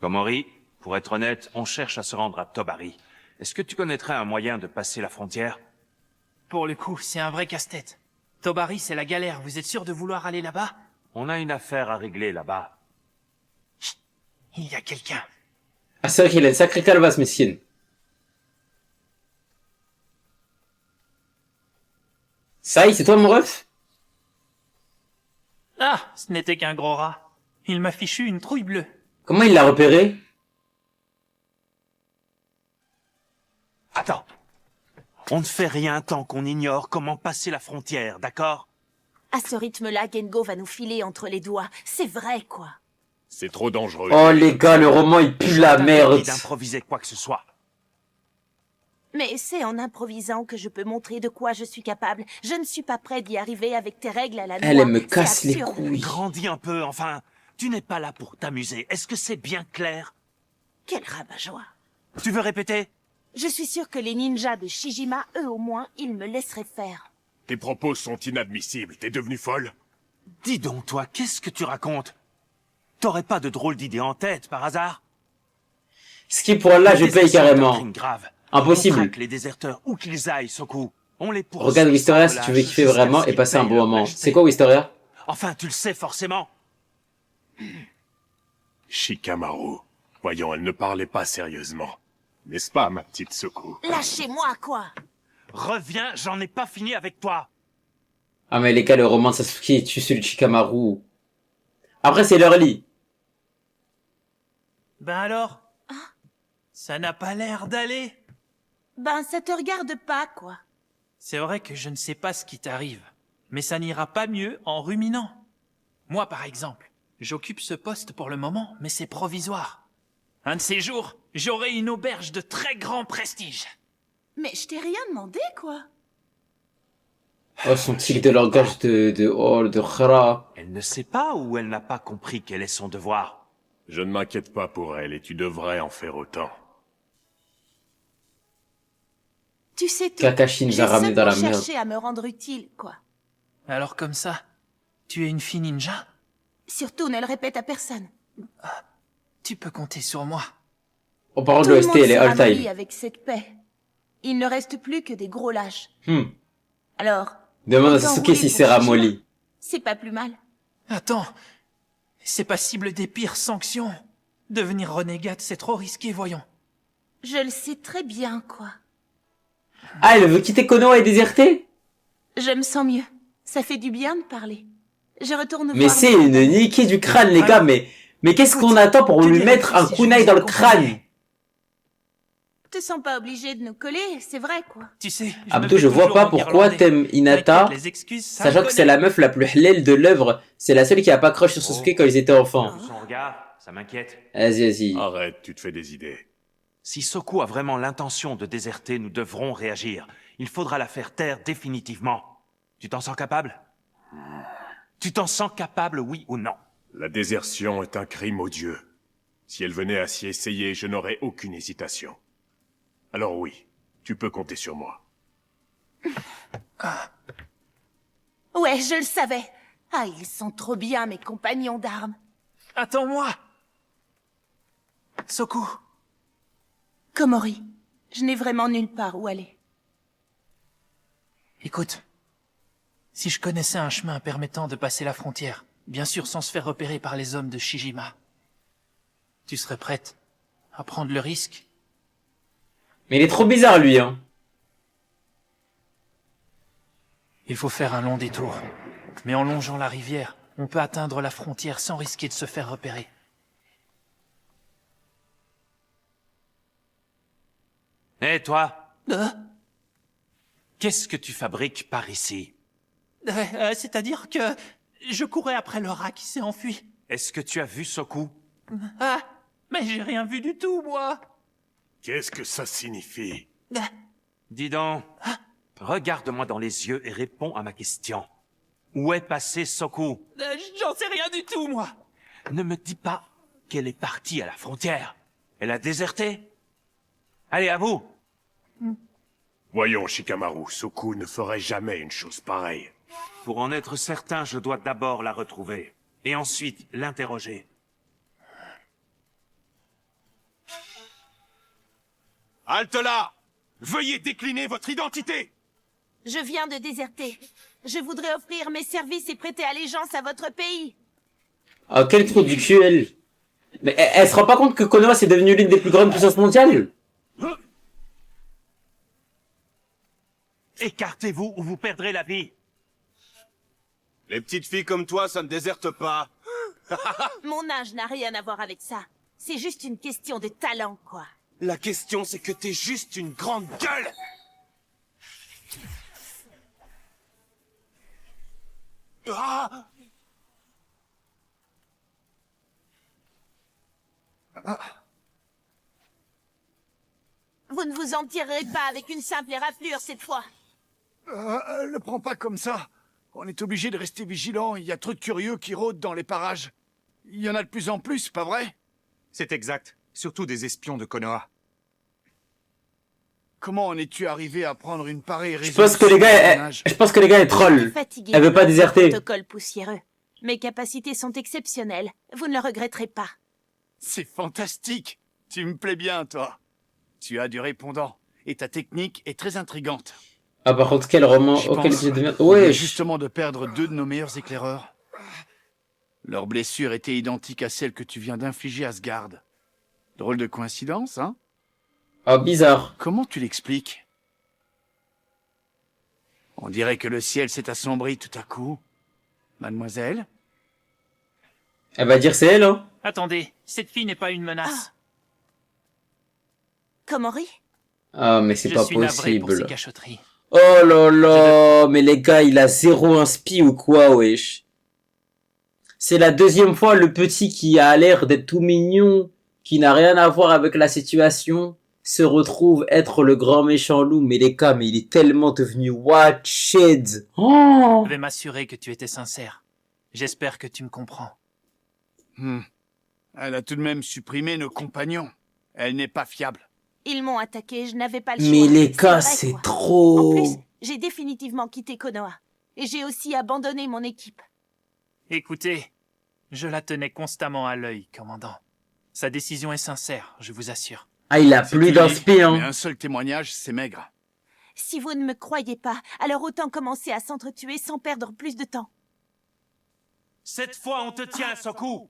C: Komori, pour être honnête, on cherche à se rendre à Tobari. Est-ce que tu connaîtrais un moyen de passer la frontière?
R: Pour le coup, c'est un vrai casse-tête. Tobari, c'est la galère. Vous êtes sûr de vouloir aller là-bas?
C: On a une affaire à régler là-bas.
R: Chut. Il y a quelqu'un.
B: Ah, c'est vrai qu'il a une sacrée calebasse, mesquine. Ça y est, c'est toi mon ref?
R: Ah, ce n'était qu'un gros rat. Il m'a fichu une trouille bleue.
B: Comment il l'a repéré?
C: Attends. On ne fait rien tant qu'on ignore comment passer la frontière, d'accord?
M: À ce rythme-là, Gengo va nous filer entre les doigts. C'est vrai, quoi.
F: C'est trop dangereux.
B: Oh les gars, le roman il pue la merde.
C: D'improviser quoi que ce soit.
M: Mais c'est en improvisant que je peux montrer de quoi je suis capable. Je ne suis pas prêt d'y arriver avec tes règles à la noix.
B: Elle me casse les couilles.
C: Grandis un peu, enfin. Tu n'es pas là pour t'amuser. Est-ce que c'est bien clair?
M: Quel rabat-joie.
C: Tu veux répéter?
M: Je suis sûre que les ninjas de Shijima, eux au moins, ils me laisseraient faire.
F: Tes propos sont inadmissibles. T'es devenue folle?
C: Dis donc, toi, qu'est-ce que tu racontes? T'aurais pas de drôle d'idée en tête, par hasard?
B: Ce qui pour là, je paye carrément. Impossible.
C: Les déserteurs, où qu'ils aillent, Soku. On les poursuit.
B: Regarde Wisteria si tu veux kiffer vraiment et passer un bon moment. C'est quoi Wisteria?
C: Enfin, tu le sais forcément.
F: Shikamaru. Voyons, elle ne parlait pas sérieusement. N'est-ce pas, ma petite Soku?
M: Lâchez-moi, quoi.
C: Reviens, j'en ai pas fini avec toi.
B: Ah mais les gars, le roman de Sasuke tue celui de Shikamaru. Après, c'est leur lit.
R: Ben alors? Ça n'a pas l'air d'aller.
M: Ben, ça te regarde pas, quoi.
R: C'est vrai que je ne sais pas ce qui t'arrive, mais ça n'ira pas mieux en ruminant. Moi, par exemple, j'occupe ce poste pour le moment, mais c'est provisoire. Un de ces jours, j'aurai une auberge de très grand prestige.
M: Mais je t'ai rien demandé, quoi.
B: Oh, son tic de langage de Khara.
C: Elle ne sait pas ou elle n'a pas compris quel est son devoir?
F: Je ne m'inquiète pas pour elle et tu devrais en faire autant.
M: Tu sais tout.
B: Kakashi nous a ramené dans la merde.
M: J'ai cherché à me rendre utile, quoi.
R: Alors comme ça, tu es une fille ninja?
M: Surtout, ne le répète à personne.
R: Tu peux compter sur moi.
B: En parlant de l'OST, elle est all time.
M: Avec cette paix. Il ne reste plus que des gros lâches. Alors...
B: Demande à
M: autant
B: Sasuke
M: rouler
B: si
M: pour
B: c'est
M: Shishima.
B: ramolli.
M: C'est pas plus mal.
R: Attends, c'est passible des pires sanctions. Devenir renégate, c'est trop risqué, voyons.
M: Je le sais très bien, quoi.
B: Ah, elle veut quitter Konoha et déserter?
M: Je me sens mieux. Ça fait du bien de parler. Je retourne
B: Mais
M: voir...
B: c'est une niquée du crâne, les gars, mais qu'est-ce qu'on attend pour lui mettre un kunai dans le crâne?
M: Te sens pas obligé de nous coller, c'est vrai, quoi.
R: Tu sais,
B: Abdou, je vois pas pourquoi t'aimes Hinata, sachant que c'est la meuf la plus halal de l'œuvre. C'est la seule qui a pas crush sur Sasuke quand ils étaient enfants.
E: Son regard, ça m'inquiète.
B: Vas-y.
F: Arrête, tu te fais des idées.
E: Si Soku a vraiment l'intention de déserter, nous devrons réagir. Il faudra la faire taire définitivement. Tu t'en sens capable? Tu t'en sens capable, oui ou non?
F: La désertion est un crime odieux. Si elle venait à s'y essayer, je n'aurais aucune hésitation. Alors oui, tu peux compter sur moi.
M: Ouais, je le savais. Ah, ils sont trop bien, mes compagnons d'armes.
R: Attends-moi! Soku!
M: Komori, je n'ai vraiment nulle part où aller.
R: Écoute, si je connaissais un chemin permettant de passer la frontière, bien sûr sans se faire repérer par les hommes de Shijima, tu serais prête à prendre le risque?
B: Mais il est trop bizarre, lui, hein.
R: Il faut faire un long détour. Mais en longeant la rivière, on peut atteindre la frontière sans risquer de se faire repérer.
E: Hé, toi! Qu'est-ce que tu fabriques par ici?
R: C'est-à-dire que je courais après le rat qui s'est enfui.
E: Est-ce que tu as vu Soku?
R: Ah, mais j'ai rien vu du tout, moi.
F: Qu'est-ce que ça signifie?
E: Dis donc, regarde-moi dans les yeux et réponds à ma question. Où est passé Soku?
R: J'en sais rien du tout, moi.
E: Ne me dis pas qu'elle est partie à la frontière. Elle a déserté? Allez, à vous!
F: Voyons, Shikamaru, Soku ne ferait jamais une chose pareille.
E: Pour en être certain, je dois d'abord la retrouver. Et ensuite, l'interroger.
K: Halte là! Veuillez décliner votre identité!
M: Je viens de déserter. Je voudrais offrir mes services et prêter allégeance à votre pays.
B: Oh, quel trou du cul, elle. Mais elle se rend pas compte que Konoha c'est devenu l'une des plus grandes puissances mondiales?
E: Écartez-vous ou vous perdrez la vie.
K: Les petites filles comme toi, ça ne déserte pas.
M: Mon âge n'a rien à voir avec ça. C'est juste une question de talent, quoi.
K: La question, c'est que t'es juste une grande gueule! Ah!
M: Vous ne vous en tirerez pas avec une simple éraflure cette fois.
S: Le prends pas comme ça. On est obligé de rester vigilant. Il y a trop de curieux qui rôdent dans les parages. Il y en a de plus en plus, pas vrai?
L: C'est exact. Surtout des espions de Konoha.
S: Comment en es-tu arrivé à prendre une pareille
B: Je pense que les gars, je pense que les gars est troll. Elle veut pas déserter.
M: Protocole poussiéreux. Mes capacités sont exceptionnelles. Vous ne le regretterez pas.
S: C'est fantastique. Tu me plais bien, toi. Tu as du répondant. Et ta technique est très intrigante.
B: Ah, par contre, quel roman auquel j'ai de merde. Ouais.
S: Justement de perdre deux de nos meilleurs éclaireurs. Leurs blessures étaient identiques à celles que tu viens d'infliger à Asgard. Drôle de coïncidence, hein?
B: Ah, bizarre.
S: Comment tu l'expliques? On dirait que le ciel s'est assombri tout à coup. Mademoiselle?
B: Elle va dire c'est elle, hein?
R: Attendez, cette fille n'est pas une menace.
M: Komori?
B: Ah, mais c'est pas
R: Je suis navré pour ces
B: possible.
R: cachotteries.
B: Oh là là, mais les gars, il a zéro inspi ou quoi, wesh? C'est la deuxième fois le petit qui a l'air d'être tout mignon, qui n'a rien à voir avec la situation, se retrouve être le grand méchant loup. Mais les gars, mais il est tellement devenu watched. Oh!
R: Je vais m'assurer que tu étais sincère. J'espère que tu me comprends.
S: Elle a tout de même supprimé nos compagnons. Elle n'est pas fiable.
M: Ils m'ont attaqué, je n'avais pas le choix.
B: Mais les gars,
M: vrai,
B: c'est
M: quoi.
B: trop...
M: En plus, j'ai définitivement quitté Konoha. Et j'ai aussi abandonné mon équipe.
R: Écoutez, je la tenais constamment à l'œil, commandant. Sa décision est sincère, je vous assure.
B: Ah, il a plus d'inspi,
S: Mais
B: hein.
S: un seul témoignage, c'est maigre.
M: Si vous ne me croyez pas, alors autant commencer à s'entretuer sans perdre plus de temps.
E: Cette fois, on te tient, Soku.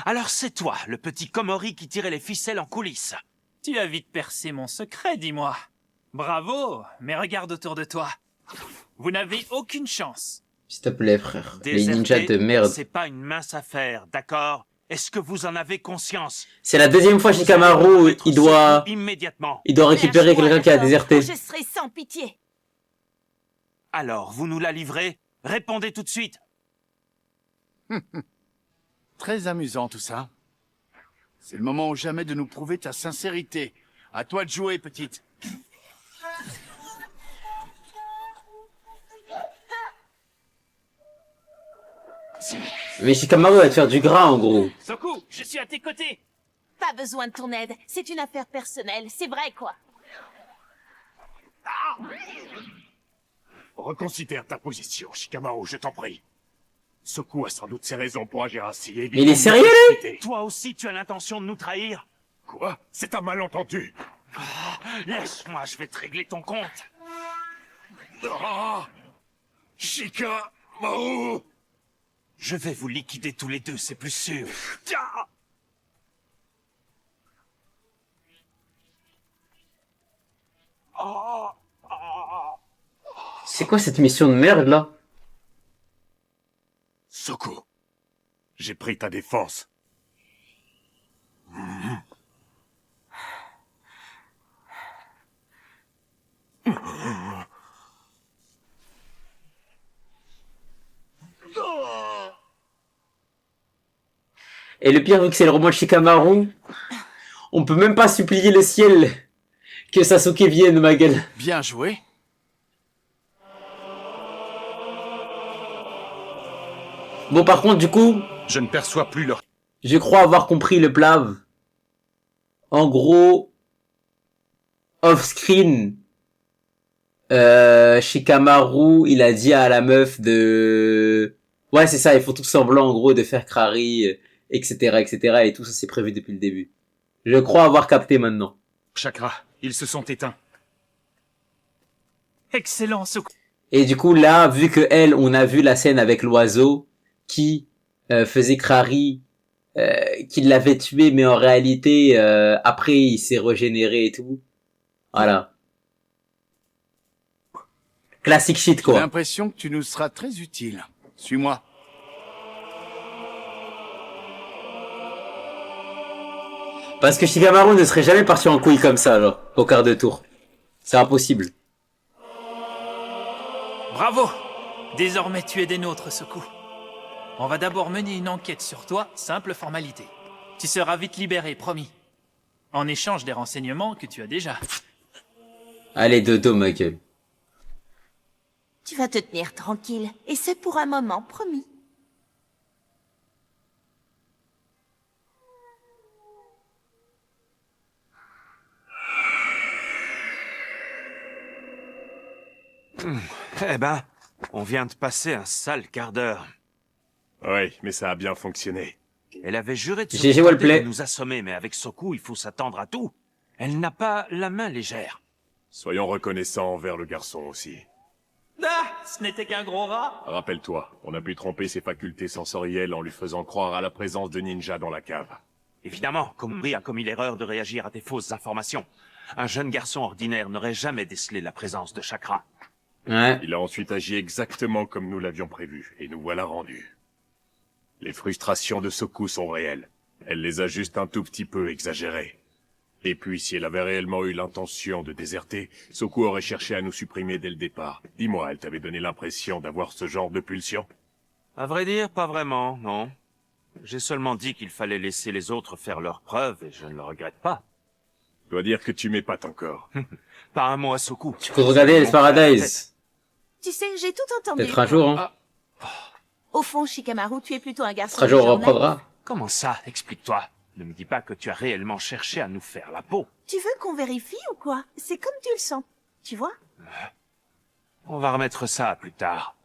E: Alors c'est toi, le petit Komori qui tirait les ficelles en coulisses.
R: Tu as vite percé mon secret, dis-moi. Bravo, mais regarde autour de toi. Vous n'avez aucune chance.
B: S'il te plaît, frère. Les
E: Déserter,
B: ninjas de merde.
E: c'est pas une mince affaire, d'accord? Est-ce que vous en avez conscience?
B: C'est la deuxième fois Shikamaru, il doit
E: Immédiatement.
B: récupérer quelqu'un qui a déserté.
M: Je serai sans pitié.
E: Alors, vous nous la livrez? Répondez tout de suite.
S: Très amusant tout ça. C'est le moment ou jamais de nous prouver ta sincérité. À toi de jouer, petite.
B: Mais Shikamaru va te faire du gras en gros.
R: Soku, je suis à tes côtés.
M: Pas besoin de ton aide. C'est une affaire personnelle. C'est vrai, quoi.
F: Reconsidère ta position, Shikamaru, je t'en prie. Soku a sans doute ses raisons pour agir ainsi.
B: Mais il est sérieux, lui?
E: Toi aussi, tu as l'intention de nous trahir?
F: Quoi? C'est un malentendu.
E: Laisse-moi, je vais te régler ton compte.
F: Shikamaru!
E: Je vais vous liquider tous les deux, c'est plus sûr.
B: C'est quoi cette mission de merde là?
F: Soku, j'ai pris ta défense.
B: Et le pire, vu que c'est le roman de Shikamaru, on peut même pas supplier le ciel que Sasuke vienne, ma gueule.
S: Bien joué.
B: Bon, par contre, du coup,
F: je ne perçois plus leur...
B: Je crois avoir compris le plave. En gros, off-screen, Shikamaru, il a dit à la meuf de... Ouais, c'est ça, ils font tout semblant, en gros, de faire crari, etc., etc., et tout ça, c'est prévu depuis le début. Je crois avoir capté maintenant.
F: Chakra, ils se sont éteints.
R: Excellent, Soku.
B: Et du coup, là, vu que elle, on a vu la scène avec l'oiseau qui faisait crari, qui l'avait tué, mais en réalité, après, il s'est régénéré et tout. Voilà. Classic shit, quoi.
S: J'ai l'impression que tu nous seras très utile. Suis-moi.
B: Parce que Shikamaru ne serait jamais parti en couille comme ça, genre, au quart de tour. C'est impossible.
R: Bravo. Désormais, tu es des nôtres, Soku. On va d'abord mener une enquête sur toi, simple formalité. Tu seras vite libéré, promis. En échange des renseignements que tu as déjà.
B: Allez, dodo, ma gueule.
M: Tu vas te tenir tranquille. Et c'est pour un moment, promis.
E: Eh ben, on vient de passer un sale quart d'heure.
F: Oui, mais ça a bien fonctionné.
E: Elle avait juré de
B: GG Wellplay.
E: de nous assommer, mais avec Soku, il faut s'attendre à tout. Elle n'a pas la main légère.
F: Soyons reconnaissants envers le garçon aussi.
R: Ah, ce n'était qu'un gros rat.
F: Rappelle-toi, on a pu tromper ses facultés sensorielles en lui faisant croire à la présence de ninjas dans la cave.
E: Évidemment, Komori a commis l'erreur de réagir à tes fausses informations. Un jeune garçon ordinaire n'aurait jamais décelé la présence de Chakra.
B: Ouais.
F: Il a ensuite agi exactement comme nous l'avions prévu, et nous voilà rendus. Les frustrations de Soku sont réelles. Elle les a juste un tout petit peu exagérées. Et puis, si elle avait réellement eu l'intention de déserter, Soku aurait cherché à nous supprimer dès le départ. Dis-moi, elle t'avait donné l'impression d'avoir ce genre de pulsion?
E: À vrai dire, pas vraiment, non. J'ai seulement dit qu'il fallait laisser les autres faire leurs preuves, et je ne le regrette pas.
F: Je dois dire que tu m'épates encore.
E: Pas un mot à Soku.
B: Tu peux regarder Hell's Paradise.
M: Tu sais, j'ai tout entendu.
B: Peut-être un jour, hein.
M: Au fond, Shikamaru, tu es plutôt un garçon.
B: Un jour, on
M: genre
B: reprendra.
M: naïf.
E: Comment ça? Explique-toi. Ne me dis pas que tu as réellement cherché à nous faire la peau.
M: Tu veux qu'on vérifie ou quoi? C'est comme tu le sens. Tu vois?
E: On va remettre ça plus tard.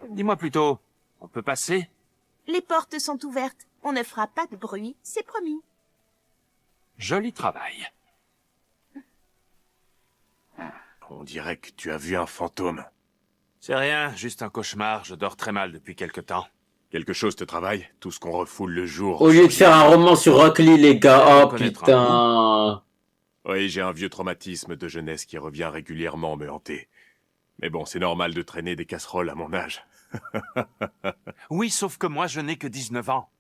E: Dis-moi plutôt, on peut passer?
M: Les portes sont ouvertes. On ne fera pas de bruit, c'est promis.
E: Joli travail.
F: On dirait que tu as vu un fantôme.
E: C'est rien, juste un cauchemar. Je dors très mal depuis quelque temps.
F: Quelque chose te travaille? Tout ce qu'on refoule le jour.
B: Au lieu de faire un roman sur Rock Lee, les gars, oh putain.
F: Oui, j'ai un vieux traumatisme de jeunesse qui revient régulièrement me hanter. Mais bon, c'est normal de traîner des casseroles à mon âge.
E: Oui, sauf que moi, je n'ai que 19 ans.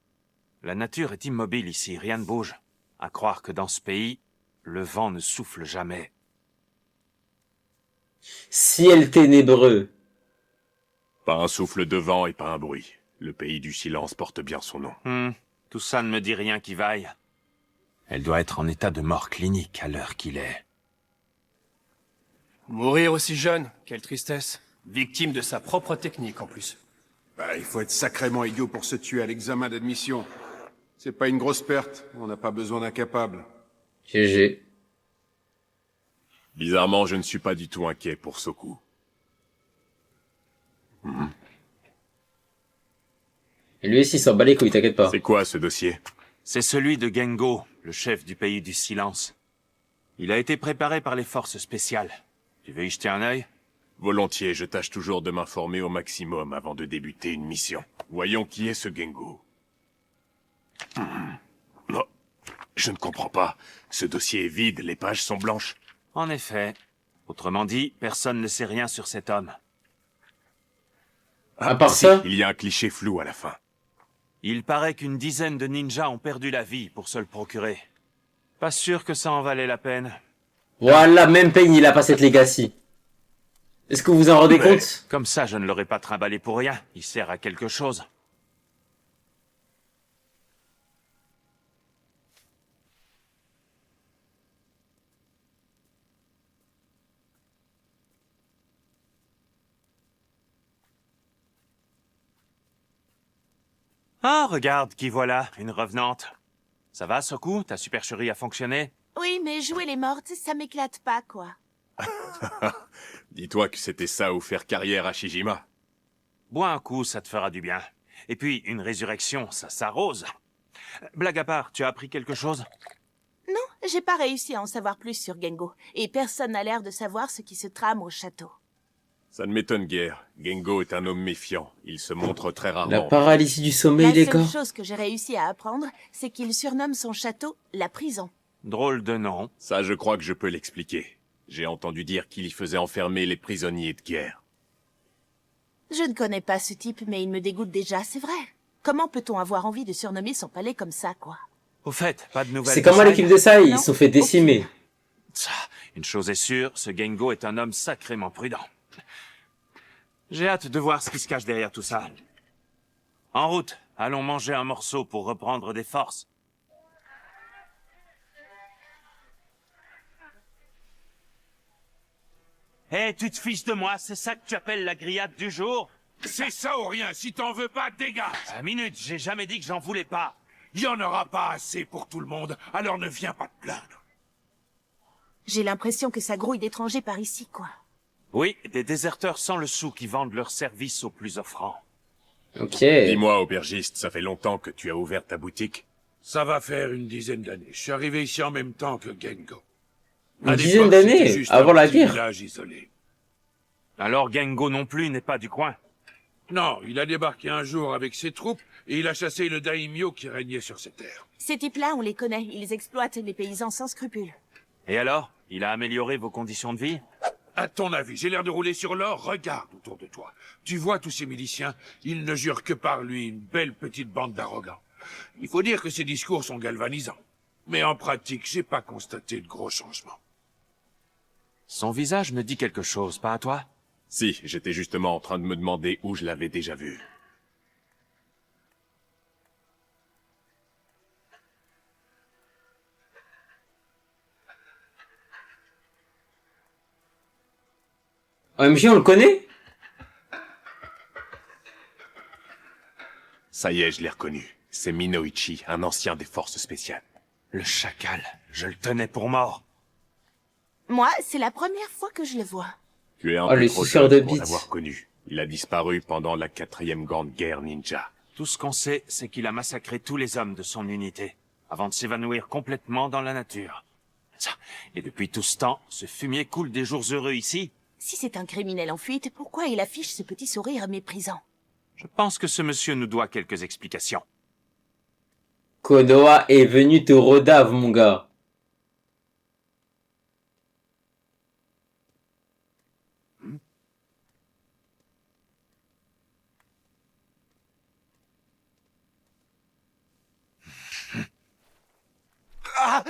E: La nature est immobile ici, rien ne bouge. À croire que dans ce pays, le vent ne souffle jamais.
B: Ciel ténébreux.
F: Pas un souffle de vent et pas un bruit. Le pays du silence porte bien son nom.
E: Tout ça ne me dit rien qui vaille. Elle doit être en état de mort clinique à l'heure qu'il est.
Q: Mourir aussi jeune, quelle tristesse. Victime de sa propre technique en plus.
T: Bah, il faut être sacrément idiot pour se tuer à l'examen d'admission. C'est pas une grosse perte, on n'a pas besoin d'incapables.
B: GG.
F: Bizarrement, je ne suis pas du tout inquiet pour Soku.
B: Et lui aussi, il s'en bat les couilles, t'inquiète pas.
F: C'est quoi ce dossier?
E: C'est celui de Gengo, le chef du pays du silence. Il a été préparé par les forces spéciales. Tu veux y jeter un œil?
F: Volontiers, je tâche toujours de m'informer au maximum avant de débuter une mission. Voyons qui est ce Gengo. Non, je ne comprends pas. Ce dossier est vide, les pages sont blanches.
E: En effet. Autrement dit, personne ne sait rien sur cet homme.
B: À part ça,
F: il y a un cliché flou à la fin.
E: Il paraît qu'une dizaine de ninjas ont perdu la vie pour se le procurer. Pas sûr que ça en valait la peine.
B: voilà, même Payne, il a pas cette legacy. Est-ce que vous vous en rendez compte?
E: Comme ça, je ne l'aurais pas trimballé pour rien. Il sert à quelque chose. Ah, regarde, qui voilà, une revenante. Ça va, Soku? Ta supercherie a fonctionné?
M: Oui, mais jouer les mortes, ça m'éclate pas, quoi.
F: Dis-toi que c'était ça ou faire carrière à Shijima.
E: Bois un coup, ça te fera du bien. Et puis, une résurrection, ça s'arrose. Blague à part, tu as appris quelque chose?
M: Non, j'ai pas réussi à en savoir plus sur Gengo. Et personne n'a l'air de savoir ce qui se trame au château.
F: Ça ne m'étonne guère. Gengo est un homme méfiant. Il se montre très rarement.
B: La paralysie du sommeil, les
M: La
B: gars.
M: seule chose que j'ai réussi à apprendre, c'est qu'il surnomme son château la prison.
E: Drôle de nom.
F: Ça, je crois que je peux l'expliquer. J'ai entendu dire qu'il y faisait enfermer les prisonniers de guerre.
M: Je ne connais pas ce type, mais il me dégoûte déjà, c'est vrai. Comment peut-on avoir envie de surnommer son palais comme ça, quoi?
E: Au fait, pas de nouvelles.
B: C'est comment l'équipe de Sai, ils se sont fait décimer.
E: Une chose est sûre, ce Gengo est un homme sacrément prudent. J'ai hâte de voir ce qui se cache derrière tout ça. En route, allons manger un morceau pour reprendre des forces. Hé, tu te fiches de moi, c'est ça que tu appelles la grillade du jour?
D: C'est ça ou rien, si t'en veux pas, dégage!
E: 1 minute, j'ai jamais dit que j'en voulais pas.
D: Il y en aura pas assez pour tout le monde, alors ne viens pas te plaindre.
M: J'ai l'impression que ça grouille d'étrangers par ici, quoi.
E: Oui, des déserteurs sans le sou qui vendent leurs services aux plus offrants.
B: Ok.
F: Dis-moi, aubergiste, ça fait longtemps que tu as ouvert ta boutique?
D: Ça va faire une dizaine d'années. Je suis arrivé ici en même temps que Gengo.
B: Une dizaine d'années, avant la guerre.
D: Village isolé.
E: Alors Gengo non plus n'est pas du coin?
D: Non, il a débarqué un jour avec ses troupes et il a chassé le daimyo qui régnait sur ces terres.
M: Ces types-là, on les connaît. Ils exploitent les paysans sans scrupules.
E: Et alors? Il a amélioré vos conditions de vie?
D: À ton avis, j'ai l'air de rouler sur l'or? Regarde autour de toi. Tu vois tous ces miliciens? Ils ne jurent que par lui, une belle petite bande d'arrogants. Il faut dire que ses discours sont galvanisants. Mais en pratique, j'ai pas constaté de gros changements.
E: Son visage me dit quelque chose, pas à toi?
F: Si, j'étais justement en train de me demander où je l'avais déjà vu.
B: OMG, on le connaît?
F: Ça y est, je l'ai reconnu. C'est Minoichi, un ancien des forces spéciales.
E: Le chacal, je le tenais pour mort.
M: Moi, c'est la première fois que je le vois.
F: Tu es un
B: le
F: peu trop
B: suceur
F: jeune
B: de
F: pour
B: bites.
F: l'avoir connu. Il a disparu pendant la 4e grande guerre ninja.
E: Tout ce qu'on sait, c'est qu'il a massacré tous les hommes de son unité, avant de s'évanouir complètement dans la nature. Et depuis tout ce temps, ce fumier coule des jours heureux ici?
M: Si c'est un criminel en fuite, pourquoi il affiche ce petit sourire méprisant?
E: Je pense que ce monsieur nous doit quelques explications.
B: Konoha est venu te rodave, mon gars.
K: Ah,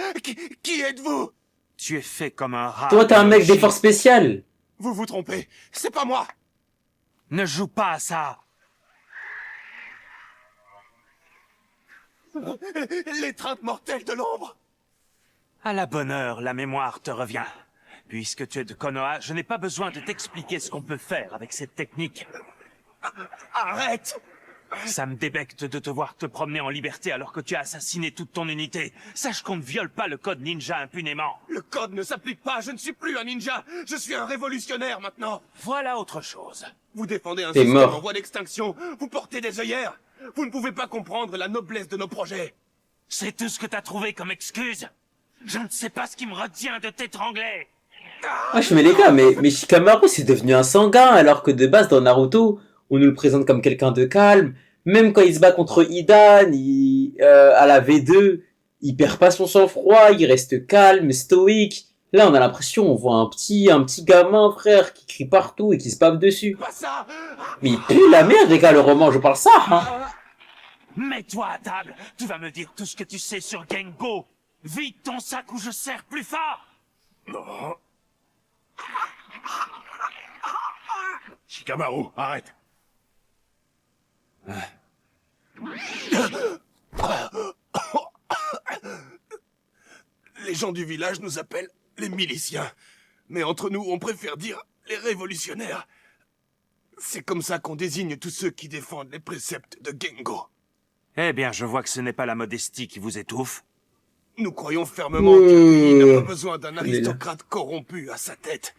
K: qui êtes-vous?
E: Tu es fait comme un rat.
B: Toi, t'es un mec des forces spéciales.
K: Vous vous trompez, c'est pas moi.
E: Ne joue pas à ça.
K: L'étreinte mortelle de l'ombre.
E: À la bonne heure, la mémoire te revient. Puisque tu es de Konoha, je n'ai pas besoin de t'expliquer ce qu'on peut faire avec cette technique.
K: Arrête!
E: Ça me débecte de te voir te promener en liberté alors que tu as assassiné toute ton unité. Sache qu'on ne viole pas le code ninja impunément.
K: Le code ne s'applique pas, je ne suis plus un ninja. Je suis un révolutionnaire maintenant.
E: Voilà autre chose.
K: Vous défendez un
B: T'es
K: système
B: mort.
K: en voie d'extinction. Vous portez des œillères. Vous ne pouvez pas comprendre la noblesse de nos projets.
E: C'est tout ce que t'as trouvé comme excuse? Je ne sais pas ce qui me retient de t'étrangler.
B: Wesh, mais les gars, mais Shikamaru, c'est devenu un sanguin, alors que de base, dans Naruto, on nous le présente comme quelqu'un de calme. Même quand il se bat contre Hidan, à la V2, il perd pas son sang-froid, il reste calme, stoïque. Là, on a l'impression, on voit un petit gamin, frère, qui crie partout et qui se bave dessus. Mais il pue la merde, les gars, le roman, je parle ça, hein.
E: Mets-toi à table. Tu vas me dire tout ce que tu sais sur Gengo. Vide ton sac ou je serre plus fort.
F: Non. Shikamaru, arrête.
K: Les gens du village nous appellent les miliciens. Mais entre nous, on préfère dire les révolutionnaires. C'est comme ça qu'on désigne tous ceux qui défendent les préceptes de Gengo.
E: Eh bien, je vois que ce n'est pas la modestie qui vous étouffe.
K: Nous croyons fermement qu'un pays n'a pas besoin d'un aristocrate corrompu à sa tête.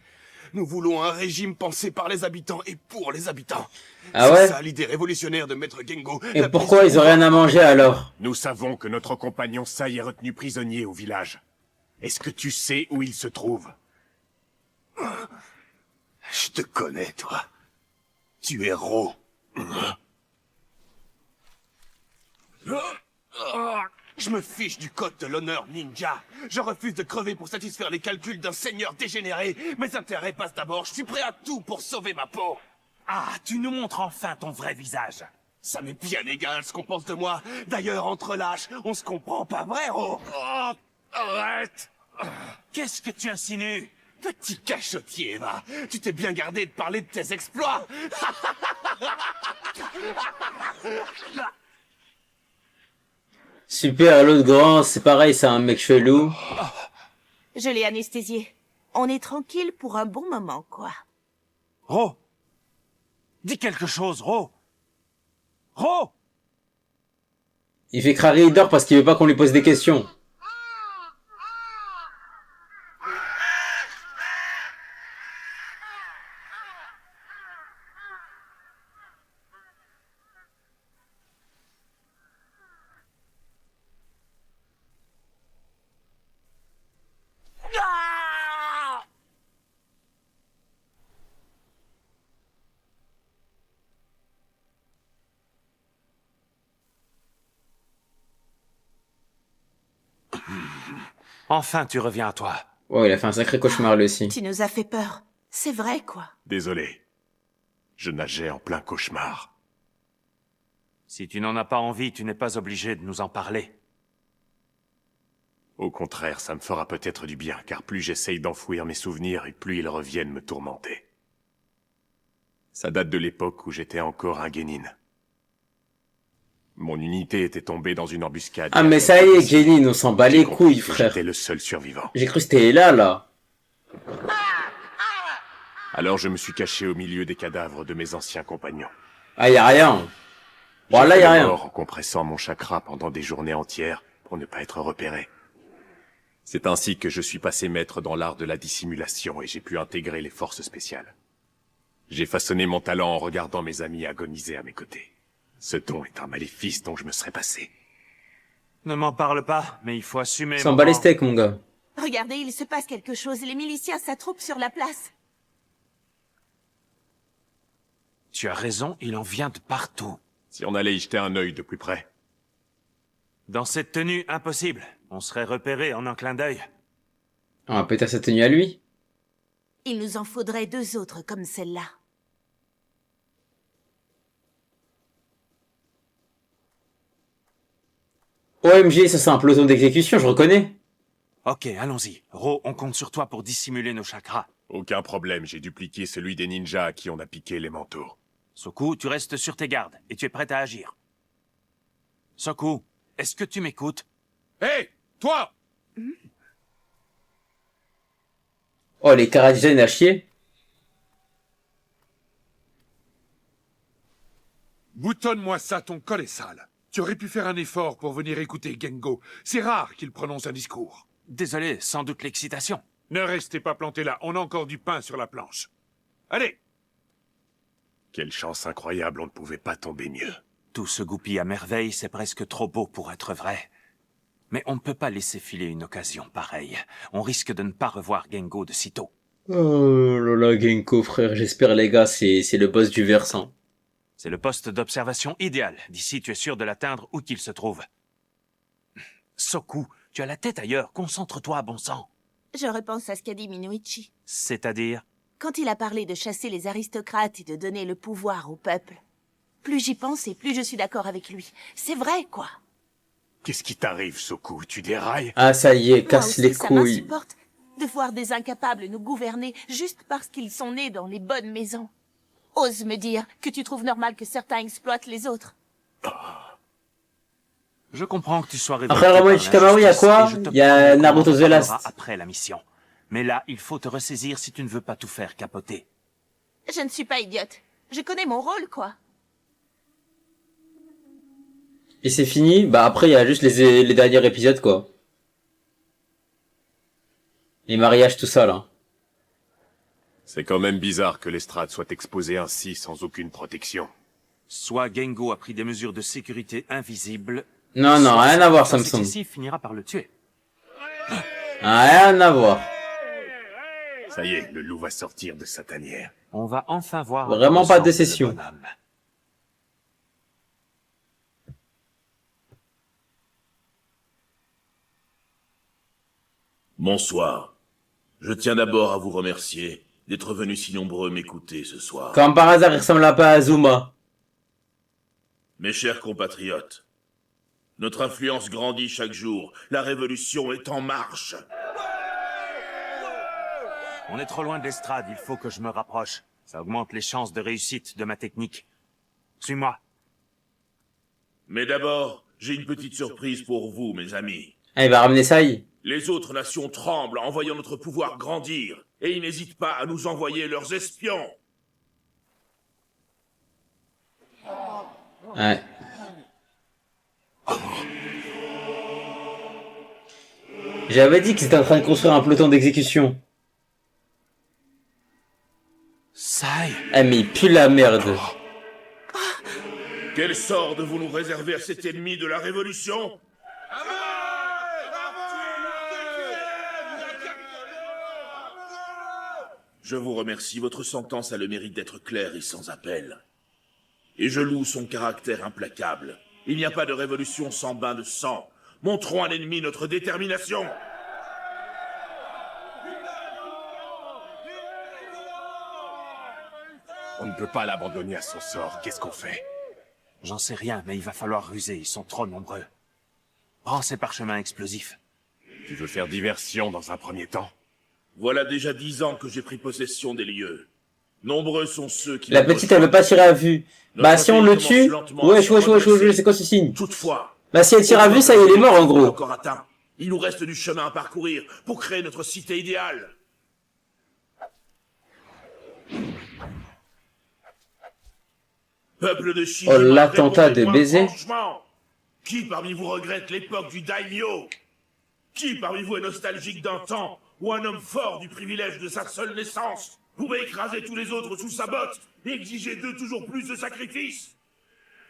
K: Nous voulons un régime pensé par les habitants et pour les habitants.
B: Ah ouais?
K: C'est ça l'idée révolutionnaire de Maître Gengo.
B: Et pourquoi ils ont rien à manger alors?
F: Nous savons que notre compagnon Sai est retenu prisonnier au village. Est-ce que tu sais où il se trouve?
K: Je te connais, toi. Tu es Ro. Je me fiche du code de l'honneur ninja. Je refuse de crever pour satisfaire les calculs d'un seigneur dégénéré. Mes intérêts passent d'abord. Je suis prêt à tout pour sauver ma peau.
E: Ah, tu nous montres enfin ton vrai visage.
K: Ça m'est bien égal ce qu'on pense de moi. D'ailleurs, entre lâches, on se comprend pas vrai, Ro. Oh, arrête.
E: Qu'est-ce que tu insinues?
K: Petit cachotier, va. Tu t'es bien gardé de parler de tes exploits.
B: Super, l'autre grand, c'est pareil, c'est un mec chelou.
M: Je l'ai anesthésié. On est tranquille pour un bon moment, quoi.
E: Ro! Dis quelque chose, Ro! Ro!
B: Il fait crari, il dort parce qu'il veut pas qu'on lui pose des questions.
E: Enfin, tu reviens à toi.
B: Ouais, il a fait un sacré cauchemar lui aussi.
M: Tu nous as fait peur. C'est vrai, quoi.
F: Désolé. Je nageais en plein cauchemar.
E: Si tu n'en as pas envie, tu n'es pas obligé de nous en parler.
F: Au contraire, ça me fera peut-être du bien, car plus j'essaye d'enfouir mes souvenirs et plus ils reviennent me tourmenter. Ça date de l'époque où j'étais encore un Genin. Mon unité était tombée dans une embuscade.
B: Ah mais ça y est, Genin, on s'en bat les couilles, frère.
F: J'étais le seul survivant.
B: J'ai cru que c'était là.
F: Alors je me suis caché au milieu des cadavres de mes anciens compagnons.
B: Ah, y a rien. Bon, là, y a rien.
F: Mort en compressant mon chakra pendant des journées entières pour ne pas être repéré. C'est ainsi que je suis passé maître dans l'art de la dissimulation et j'ai pu intégrer les forces spéciales. J'ai façonné mon talent en regardant mes amis agoniser à mes côtés. Ce don est un maléfice dont je me serais passé.
E: Ne m'en parle pas, mais il faut assumer.
B: S'en bat les steaks, mon gars.
M: Regardez, il se passe quelque chose. Les miliciens s'attroupent sur la place.
E: Tu as raison, il en vient de partout.
F: Si on allait y jeter un œil de plus près.
E: Dans cette tenue, impossible. On serait repéré en un clin d'œil.
B: On va peut-être sa tenue à lui.
M: Il nous en faudrait 2 autres comme celle-là.
B: OMG, ça c'est un peloton d'exécution, je reconnais.
E: Ok, allons-y. Ro, on compte sur toi pour dissimuler nos chakras.
F: Aucun problème, j'ai dupliqué celui des ninjas à qui on a piqué les manteaux.
E: Soku, tu restes sur tes gardes, et tu es prête à agir. Soku, est-ce que tu m'écoutes?
T: Hé, toi!
B: Oh, les chara-design à chier.
D: Boutonne-moi ça, ton col est sale. Tu aurais pu faire un effort pour venir écouter Gengo. C'est rare qu'il prononce un discours.
E: Désolé, sans doute l'excitation.
D: Ne restez pas planté là, on a encore du pain sur la planche. Allez!
F: Quelle chance incroyable, on ne pouvait pas tomber mieux.
E: Tout se goupille à merveille, c'est presque trop beau pour être vrai. Mais on ne peut pas laisser filer une occasion pareille. On risque de ne pas revoir Gengo de sitôt.
B: Oh là là, Genko, frère, j'espère les gars, c'est le boss du versant.
E: C'est le poste d'observation idéal. D'ici, tu es sûr de l'atteindre où qu'il se trouve. Soku, tu as la tête ailleurs. Concentre-toi, bon sang.
M: Je repense à ce qu'a dit Minuichi.
E: C'est-à-dire?
M: Quand il a parlé de chasser les aristocrates et de donner le pouvoir au peuple. Plus j'y pense et plus je suis d'accord avec lui. C'est vrai, quoi.
F: Qu'est-ce qui t'arrive, Soku? Tu dérailles?
B: Ah, ça y est,
M: Moi
B: casse
M: aussi,
B: les
M: ça
B: couilles.
M: m'insupporte de voir des incapables nous gouverner juste parce qu'ils sont nés dans les bonnes maisons. Ose me dire que tu trouves normal que certains exploitent les autres.
E: Je comprends que tu sois révolté.
B: Après Ramon Shikamaru, il y a quoi? Il y a Naruto The Last.
E: Après la mission. Mais là, il faut te ressaisir si tu ne veux pas tout faire capoter.
M: Je ne suis pas idiote. Je connais mon rôle, quoi.
B: Et c'est fini? Bah après, il y a juste les derniers épisodes, quoi. Les mariages, tout ça, là.
F: C'est quand même bizarre que l'estrade soit exposée ainsi, sans aucune protection.
E: Soit Gengo a pris des mesures de sécurité invisibles...
B: Non, non, rien à voir, Samsung.
E: Celui-ci finira par le tuer.
B: Rien à voir.
F: Ça y est, le loup va sortir de sa tanière.
E: On va enfin voir...
B: Vraiment pas de décession.
U: Bonsoir. Je tiens d'abord à vous remercier d'être venus si nombreux m'écouter ce soir.
B: Comme par hasard, il ressemble pas à Azuma.
U: Mes chers compatriotes, notre influence grandit chaque jour. La révolution est en marche.
E: On est trop loin de l'estrade, il faut que je me rapproche. Ça augmente les chances de réussite de ma technique. Suis-moi.
U: Mais d'abord, j'ai une petite surprise pour vous, mes amis.
B: Ah, il va ramener Sai.
U: Les autres nations tremblent en voyant notre pouvoir grandir, et ils n'hésitent pas à nous envoyer leurs espions.
B: Ouais. J'avais dit qu'ils étaient en train de construire un peloton d'exécution.
E: Sai.
B: Ah mais il pue la merde.
U: Quel sort devons-nous réserver à cet ennemi de la Révolution? Je vous remercie, votre sentence a le mérite d'être claire et sans appel. Et je loue son caractère implacable. Il n'y a pas de révolution sans bain de sang. Montrons à l'ennemi notre détermination.
F: On ne peut pas l'abandonner à son sort. Qu'est-ce qu'on fait?
E: J'en sais rien, mais il va falloir ruser, ils sont trop nombreux. Prends ces parchemins explosifs.
F: Tu veux faire diversion dans un premier temps?
U: Voilà déjà 10 ans que j'ai pris possession des lieux. Nombreux sont ceux qui...
B: La petite, elle veut pas tirer à vue. Bah si on le tue... Wesh, c'est quoi ce signe?
U: Toutefois...
B: Bah si elle tire à vue, ça y est, il est mort en gros.
U: Encore atteint. Il nous reste du chemin à parcourir pour créer notre cité idéale. Peuple de Shijima,
B: Oh, l'attentat de baiser.
U: Franchement, qui parmi vous regrette l'époque du daimyo? Qui parmi vous est nostalgique d'un temps où un homme fort du privilège de sa seule naissance pouvait écraser tous les autres sous sa botte et exiger d'eux toujours plus de sacrifices?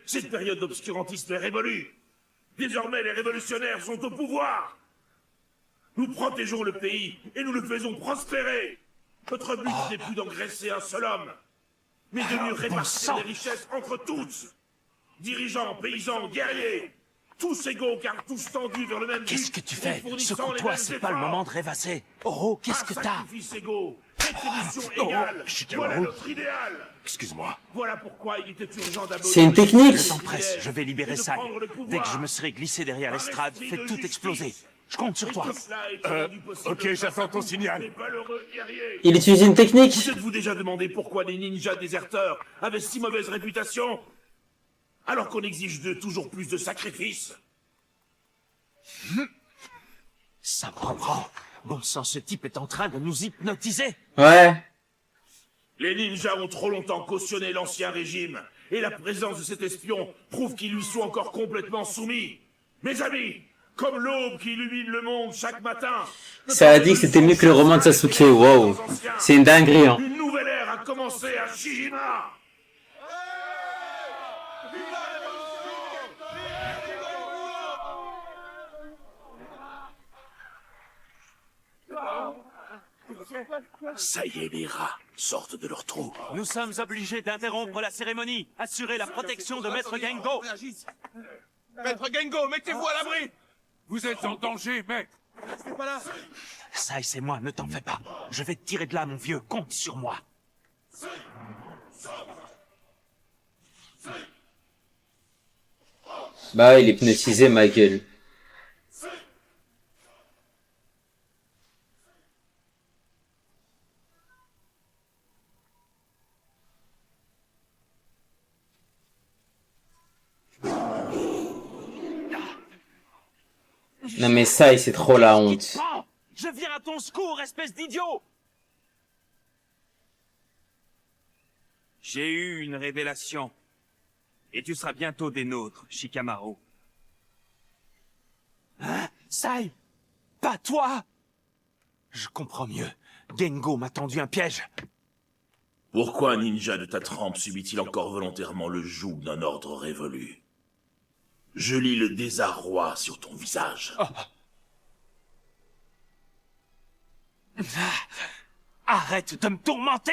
U: Cette période d'obscurantisme est révolue. Désormais, les révolutionnaires sont au pouvoir. Nous protégeons le pays et nous le faisons prospérer. Notre but n'est plus d'engraisser un seul homme, mais de mieux répartir les richesses entre tous. Dirigeants, paysans, guerriers, tous égaux car tous tendus vers le même but.
E: Qu'est-ce que tu fais?
U: Secoue-toi,
E: Secoue-toi, c'est pas le moment de rêvasser. Oh, qu'est-ce que t'as?
U: Sacrifice égaux, rétribution égale. Voilà notre idéal.
E: Excuse-moi.
U: Voilà pourquoi il était urgent d'abolir.
B: C'est une technique.
E: Le temps presse, je vais libérer Sai. Dès que je me serai glissé derrière l'estrade, fais tout exploser. Je compte sur toi.
U: Ok, j'attends ton signal.
B: Il utilise une technique.
U: Vous êtes-vous déjà demandé pourquoi les ninjas déserteurs avaient si mauvaise réputation, alors qu'on exige d'eux toujours plus de sacrifices?
E: Ça me reprend. Bon sang, ce type est en train de nous hypnotiser.
B: Ouais.
U: Les ninjas ont trop longtemps cautionné l'ancien régime, et la présence de cet espion prouve qu'ils lui sont encore complètement soumis. Mes amis, comme l'aube qui illumine le monde chaque matin.
B: Ça a dit que c'était mieux que le roman de Sasuke. Wow. C'est une dinguerie, hein.
U: Une nouvelle ère a commencé à Shijima.
E: Ça y est, les rats sortent de leur trou. Nous sommes obligés d'interrompre la cérémonie. Assurez la protection de Maître Gengo.
U: Maître Gengo, mettez-vous à l'abri.
D: Vous êtes en danger, maître.
U: Restez pas là.
E: Ça, c'est moi, ne t'en fais pas. Je vais te tirer de là, mon vieux. Compte sur moi.
B: Bah, il est hypnotisé, Michael. Non mais ça, c'est trop la honte.
E: Je viens à ton secours, espèce d'idiot! J'ai eu une révélation. Et tu seras bientôt des nôtres, Shikamaru. Hein? Sai? Pas toi? Je comprends mieux. Gengo m'a tendu un piège.
U: Pourquoi un ninja de ta trempe subit-il encore volontairement le joug d'un ordre révolu? Je lis le désarroi sur ton visage.
E: Arrête de me tourmenter!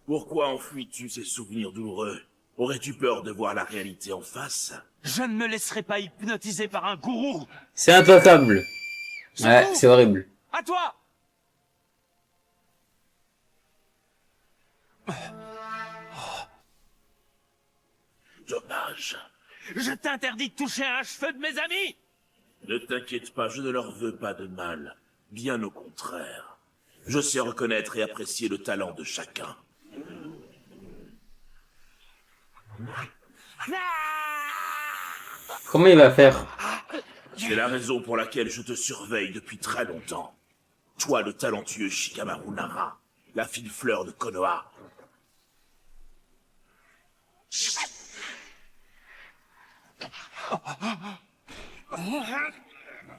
U: Pourquoi enfuis-tu ces souvenirs douloureux? Aurais-tu peur de voir la réalité en face?
E: Je ne me laisserai pas hypnotiser par un gourou!
B: C'est intentable. Ouais, c'est horrible.
E: À toi!
U: Dommage.
E: Je t'interdis de toucher un cheveu de mes amis!
U: Ne t'inquiète pas, je ne leur veux pas de mal. Bien au contraire. Je sais reconnaître et apprécier le talent de chacun.
B: Comment il va faire?
U: C'est la raison pour laquelle je te surveille depuis très longtemps. Toi, le talentueux Shikamaru Nara, la fine fleur de Konoha.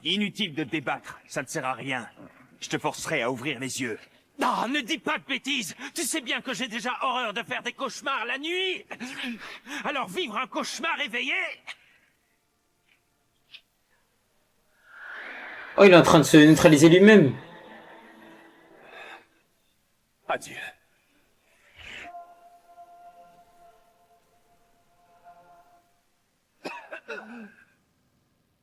E: Inutile de débattre, ça ne sert à rien. Je te forcerai à ouvrir les yeux. Non, ne dis pas de bêtises. Tu sais bien que j'ai déjà horreur de faire des cauchemars la nuit. Alors vivre un cauchemar éveillé...
B: Oh, il est en train de se neutraliser lui-même.
E: Adieu.